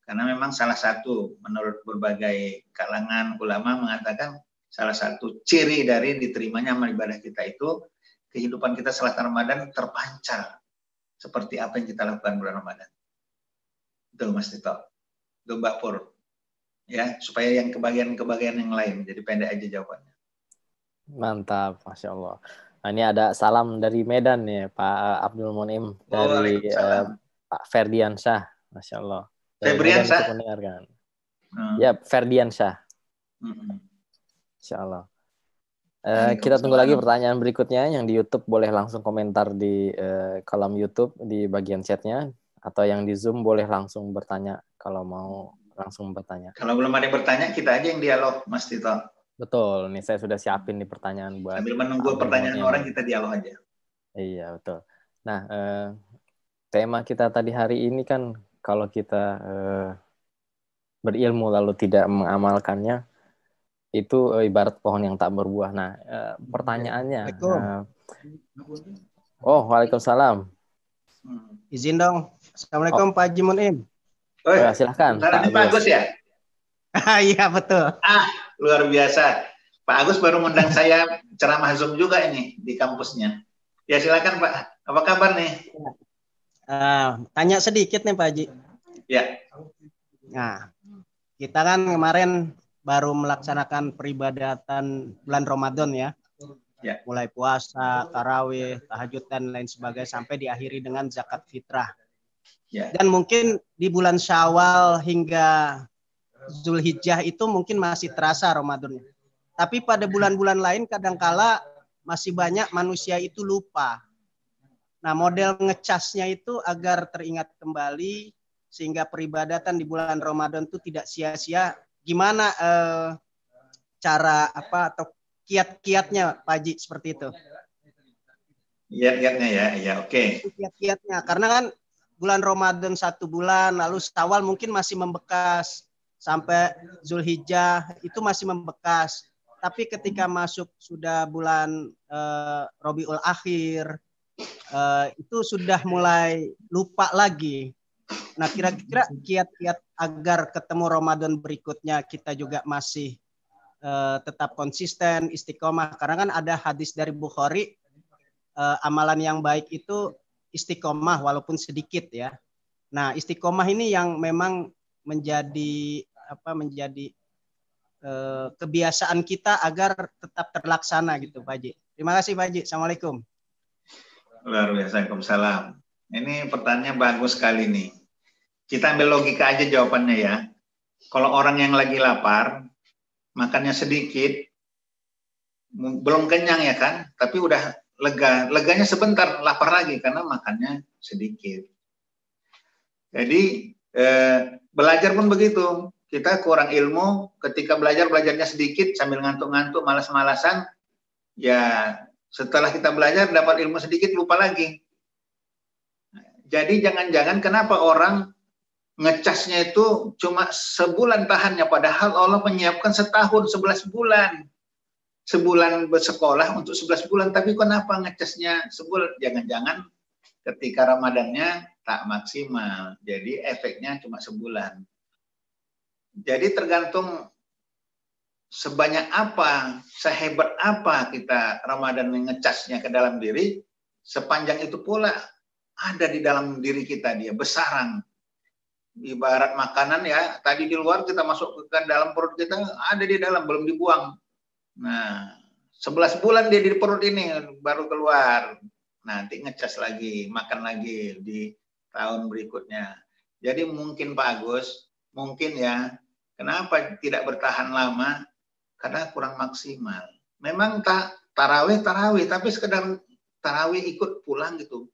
Karena memang salah satu menurut berbagai kalangan ulama mengatakan salah satu ciri dari diterimanya amal ibadah kita itu kehidupan kita setelah Ramadan terpancar seperti apa yang kita lakukan bulan Ramadan. Itu Mas Tito. Itu Mbak Pur. Ya, supaya yang kebagian yang lain. Jadi pendek aja jawabannya. Mantap, Masya Allah. Nah, ini ada salam dari Medan nih, Pak Abdul Munim. Dari Pak Ferdiansyah. Masya Allah. Dari Medan untuk mendengarkan. Ya, Ferdiansyah. Insya Allah. Kita tunggu lagi pertanyaan berikutnya. Yang di YouTube boleh langsung komentar di kolom YouTube di bagian chatnya. Atau yang di Zoom boleh langsung bertanya kalau mau langsung bertanya. Kalau belum ada yang bertanya, kita aja yang dialog, Mas Tito. Betul, nih saya sudah siapin nih pertanyaan buat sambil menunggu pertanyaan orang, kita dialog aja. Iya, betul. Nah, tema kita tadi hari ini kan kalau kita berilmu lalu tidak mengamalkannya, itu ibarat pohon yang tak berbuah. Nah, pertanyaannya. Waalaikumsalam. Izin dong. Assalamualaikum Pak Haji Munim. Silahkan. Pak Agus ya? Iya betul. Luar biasa. Pak Agus baru mengundang saya ceramah Zoom juga ini di kampusnya. Ya silakan Pak. Apa kabar nih? Tanya sedikit nih Pak Haji. Ya. Nah, kita kan kemarin baru melaksanakan peribadatan bulan Ramadan ya. Ya. Mulai puasa, tarawih, tahajud dan lain sebagainya sampai diakhiri dengan zakat fitrah. Ya. Dan mungkin di bulan Syawal hingga Zulhijjah itu mungkin masih terasa Ramadannya. Tapi pada bulan-bulan lain kadangkala masih banyak manusia itu lupa. Nah, model ngecasnya itu agar teringat kembali sehingga peribadatan di bulan Ramadan itu tidak sia-sia. Gimana cara apa atau kiat-kiatnya Pak Haji seperti itu? Kiat-kiatnya ya, oke. Kiat-kiatnya karena kan bulan Ramadan 1 bulan, lalu Syawal mungkin masih membekas, sampai Zulhijjah itu masih membekas. Tapi ketika masuk sudah bulan Rabiul Akhir, itu sudah mulai lupa lagi. Nah, kira-kira kiat-kiat agar ketemu Ramadan berikutnya kita juga masih tetap konsisten, istiqomah. Karena kan ada hadis dari Bukhari, amalan yang baik itu istiqomah walaupun sedikit ya. Nah, istiqomah ini yang memang menjadi kebiasaan kita agar tetap terlaksana gitu, Pak Haji. Terima kasih, Pak Haji. Assalamualaikum. Luar biasa. Waalaikumsalam. Ini pertanyaannya bagus sekali nih. Kita ambil logika aja jawabannya ya. Kalau orang yang lagi lapar, makannya sedikit, belum kenyang ya kan, tapi udah lega. Leganya sebentar, lapar lagi karena makannya sedikit. Jadi belajar pun begitu. Kita kurang ilmu, ketika belajarnya sedikit sambil ngantuk-ngantuk, malas-malasan, ya setelah kita belajar dapat ilmu sedikit lupa lagi. Jadi jangan-jangan kenapa orang ngecasnya itu cuma sebulan tahannya, padahal Allah menyiapkan setahun, 11 bulan. Sebulan bersekolah untuk 11 bulan, tapi kenapa ngecasnya sebulan? Jangan-jangan ketika Ramadannya tak maksimal, jadi efeknya cuma sebulan. Jadi tergantung sebanyak apa, sehebat apa kita Ramadan ngecasnya ke dalam diri, sepanjang itu pula ada di dalam diri kita dia, besarang. Ibarat makanan ya, tadi di luar kita masukkan dalam perut kita, ada di dalam, belum dibuang. Nah, 11 bulan dia di perut ini, baru keluar. Nanti ngecas lagi, makan lagi di tahun berikutnya. Jadi mungkin Pak Agus, mungkin ya, kenapa tidak bertahan lama? Karena kurang maksimal. Memang tarawih, tapi sekedar tarawih ikut pulang gitu.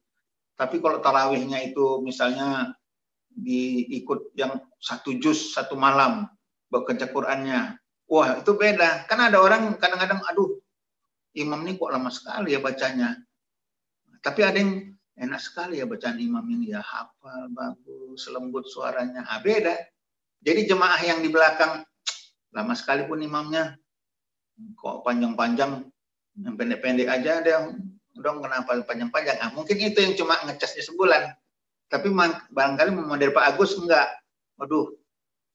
Tapi kalau tarawihnya itu misalnya diikut yang 1 juz 1 malam baca Qur'annya, wah itu beda. Kan ada orang kadang-kadang, aduh imam ini kok lama sekali ya bacanya. Tapi ada yang enak sekali ya bacaan imam ini ya, hafal, bagus, lembut suaranya. Beda. Jadi jemaah yang di belakang lama sekali pun imamnya, kok panjang-panjang, yang pendek-pendek aja ada yang dong kenapa panjang-panjang. Mungkin itu yang cuma ngecasnya sebulan. Tapi barangkali model Pak Agus enggak. Waduh,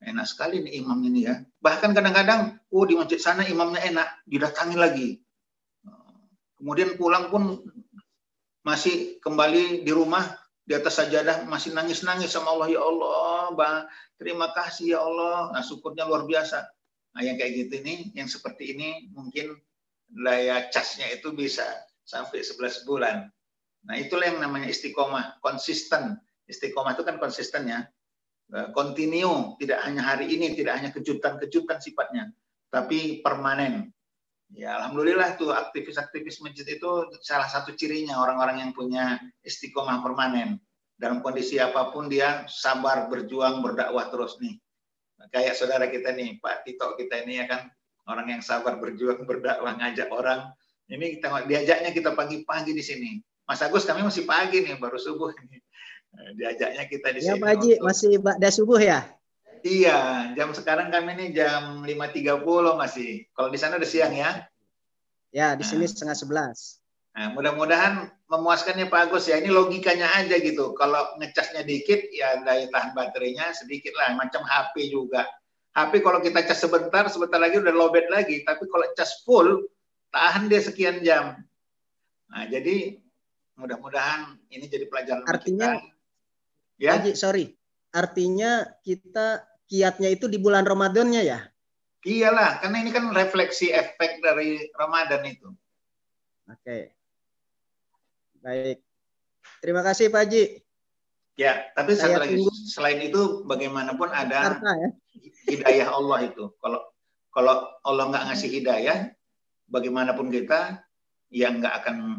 enak sekali nih imam ini ya. Bahkan kadang-kadang, di masjid sana imamnya enak, didatangi lagi. Kemudian pulang pun masih kembali di rumah, di atas sajadah masih nangis-nangis sama Allah. Ya Allah, terima kasih ya Allah. Nah, syukurnya luar biasa. Nah, yang kayak gitu ini, yang seperti ini mungkin daya casnya itu bisa sampai 11 bulan. Nah, itulah yang namanya istiqomah, konsisten. Istiqomah itu kan konsisten ya. Continue, tidak hanya hari ini, tidak hanya kejutan-kejutan sifatnya, tapi permanen. Ya, alhamdulillah tuh aktivis-aktivis masjid itu salah satu cirinya orang-orang yang punya istiqomah permanen. Dalam kondisi apapun dia sabar, berjuang, berdakwah terus nih. Kayak saudara kita nih, Pak Tito kita ini ya kan, orang yang sabar, berjuang, berdakwah, ngajak orang. Ini kita diajaknya kita pagi-pagi di sini. Mas Agus kami masih pagi nih, baru subuh ini. Diajaknya kita di sini. Ya Pak Haji, masih ba'da subuh ya? Iya, jam sekarang kami ini jam 5.30 masih. Kalau di sana udah siang ya? Ya, di sini 10:30. Nah, mudah-mudahan memuaskannya Pak Agus ya. Ini logikanya aja gitu. Kalau ngecasnya dikit, ya daya tahan baterainya sedikit lah. Macam HP juga. HP kalau kita cas sebentar lagi udah lowbat lagi. Tapi kalau cas full, tahan dia sekian jam. Nah, jadi mudah-mudahan ini jadi pelajaran artinya kita. Ya, Haji, sorry. Artinya kita kiatnya itu di bulan Ramadannya ya? Iyalah, karena ini kan refleksi efek dari Ramadan itu. Oke. Baik. Terima kasih Pak Haji. Ya, tapi satu lagi, selain itu bagaimanapun ada hidayah Allah itu. Kalau Allah nggak ngasih hidayah, bagaimanapun kita, ya nggak akan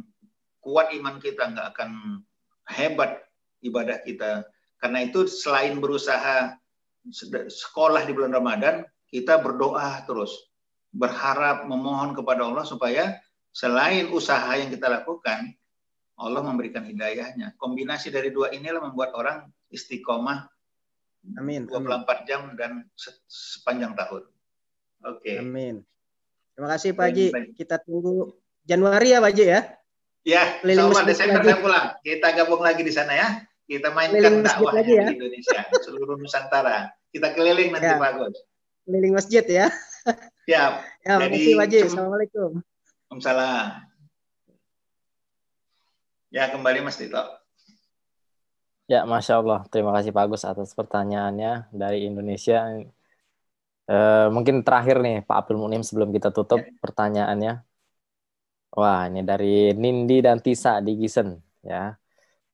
kuat iman kita, nggak akan hebat ibadah kita. Karena itu selain berusaha sekolah di bulan Ramadan, kita berdoa terus, berharap, memohon kepada Allah supaya selain usaha yang kita lakukan, Allah memberikan hidayahnya. Kombinasi dari dua inilah membuat orang istiqomah. Amin. 24 jam dan sepanjang tahun. Oke. Amin. Terima kasih Pak Haji. Kita tunggu Januari ya Pak Haji ya. Ya, insya Desember saya pulang. Kita gabung lagi di sana ya. Kita mainkan dakwah di Indonesia, seluruh Nusantara. Kita keliling nanti Ya. Pak Agus. Keliling masjid ya. Siap. Ya, makasih Pak Haji. Assalamualaikum. Waalaikumsalam. Ya, kembali Mas Tito. Ya, Masya Allah. Terima kasih Pak Agus atas pertanyaannya dari Indonesia. Mungkin terakhir nih Pak Abdul Munim sebelum kita tutup pertanyaannya. Wah, ini dari Nindi dan Tisa di Gisen. Ya.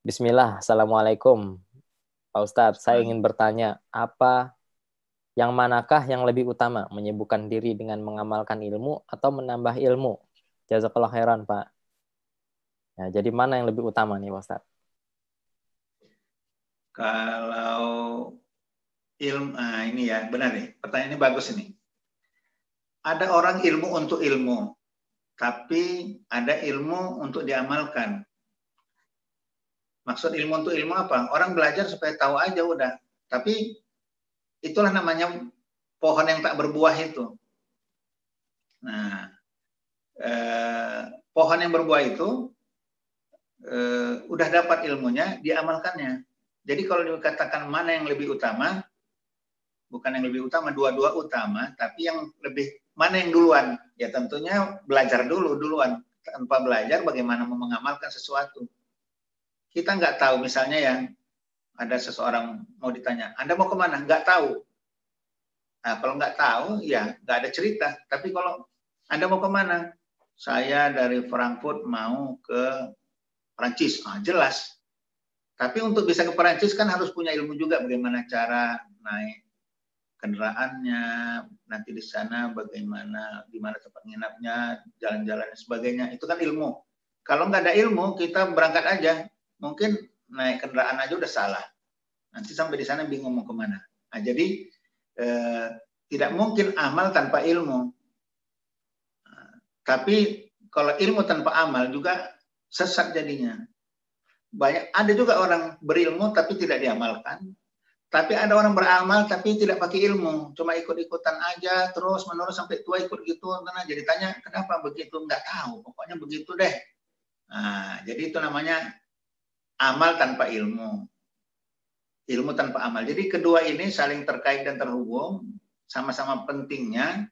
Bismillah, Assalamualaikum. Pak Ustadz, saya ingin bertanya, yang manakah yang lebih utama, menyibukkan diri dengan mengamalkan ilmu atau menambah ilmu? Jazakallah khairan, Pak. Ya, jadi mana yang lebih utama nih, Pak Ustadz? Kalau ilmu, ini ya, benar nih, pertanyaan ini bagus ini. Ada orang ilmu untuk ilmu, tapi ada ilmu untuk diamalkan. Maksud ilmu untuk ilmu apa? Orang belajar supaya tahu aja udah. Tapi itulah namanya pohon yang tak berbuah itu. Nah, pohon yang berbuah itu udah dapat ilmunya, diamalkannya. Jadi kalau dikatakan mana yang lebih utama, bukan yang lebih utama, dua-dua utama, tapi yang lebih mana yang duluan? Ya tentunya belajar duluan. Tanpa belajar bagaimana mengamalkan sesuatu. Kita nggak tahu, misalnya yang ada seseorang mau ditanya, Anda mau kemana? Nggak tahu. Nah, kalau nggak tahu, ya nggak ada cerita. Tapi kalau Anda mau kemana? Saya dari Frankfurt mau ke Perancis. Jelas. Tapi untuk bisa ke Perancis kan harus punya ilmu juga bagaimana cara naik kendaraannya, nanti di sana bagaimana, di mana tempat nginapnya, jalan-jalan dan sebagainya. Itu kan ilmu. Kalau nggak ada ilmu, kita berangkat aja. Mungkin naik kendaraan aja udah salah. Nanti sampai di sana bingung mau kemana. Nah, jadi tidak mungkin amal tanpa ilmu. Tapi kalau ilmu tanpa amal juga sesat jadinya. Ada juga orang berilmu tapi tidak diamalkan. Tapi ada orang beramal tapi tidak pakai ilmu, cuma ikut-ikutan aja terus menerus sampai tua ikut gitu. Karena jadi tanya kenapa begitu, nggak tahu, pokoknya begitu deh. Nah, jadi itu namanya amal tanpa ilmu, ilmu tanpa amal. Jadi kedua ini saling terkait dan terhubung, sama-sama pentingnya.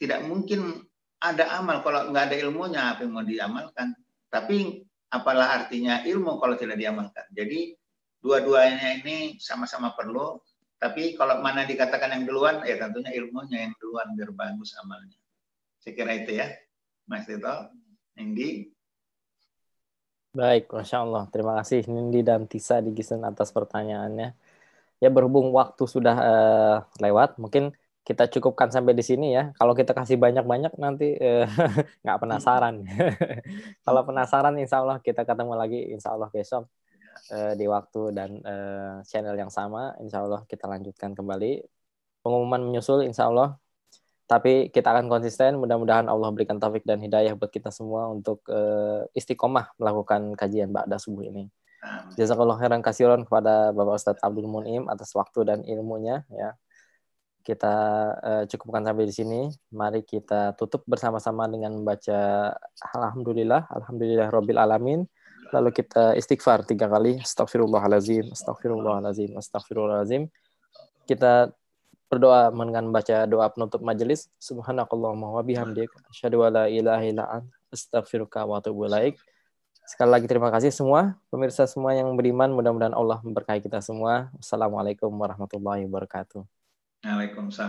Tidak mungkin ada amal kalau nggak ada ilmunya, apa yang mau diamalkan. Tapi apalah artinya ilmu kalau tidak diamalkan. Jadi dua-duanya ini sama-sama perlu, tapi kalau mana dikatakan yang duluan, ya tentunya ilmunya yang duluan biar bagus amalnya. Saya kira itu ya, Mas Tito, Nindi. Baik, Masya Allah. Terima kasih Nindi dan Tisa di Gisen atas pertanyaannya. Ya, berhubung waktu sudah lewat, mungkin kita cukupkan sampai di sini ya. Kalau kita kasih banyak-banyak nanti nggak penasaran. Kalau penasaran, insya Allah kita ketemu lagi, insya Allah besok. Di waktu dan channel yang sama, insya Allah kita lanjutkan kembali. Pengumuman menyusul insya Allah, tapi kita akan konsisten. Mudah-mudahan Allah berikan taufik dan hidayah buat kita semua untuk istiqomah melakukan kajian ba'da subuh ini. Jazakallah khairan kasiron kepada Bapak Ustadz Abdul Munim atas waktu dan ilmunya ya. Kita cukupkan sampai di sini. Mari kita tutup bersama-sama dengan membaca Alhamdulillah Rabbil Alamin. Lalu kita istighfar 3 kali. Astaghfirullahalazim, astaghfirullahalazim, astaghfirullahalazim. Kita berdoa dengan membaca doa penutup majelis. Subhanakallahumma wa bihamdik, asyhadu an la ilaha illa anta, astaghfiruka wa atubu ilaik. Sekali lagi terima kasih semua pemirsa semua yang beriman. Mudah-mudahan Allah memberkahi kita semua. Wassalamualaikum warahmatullahi wabarakatuh. Waalaikumsalam.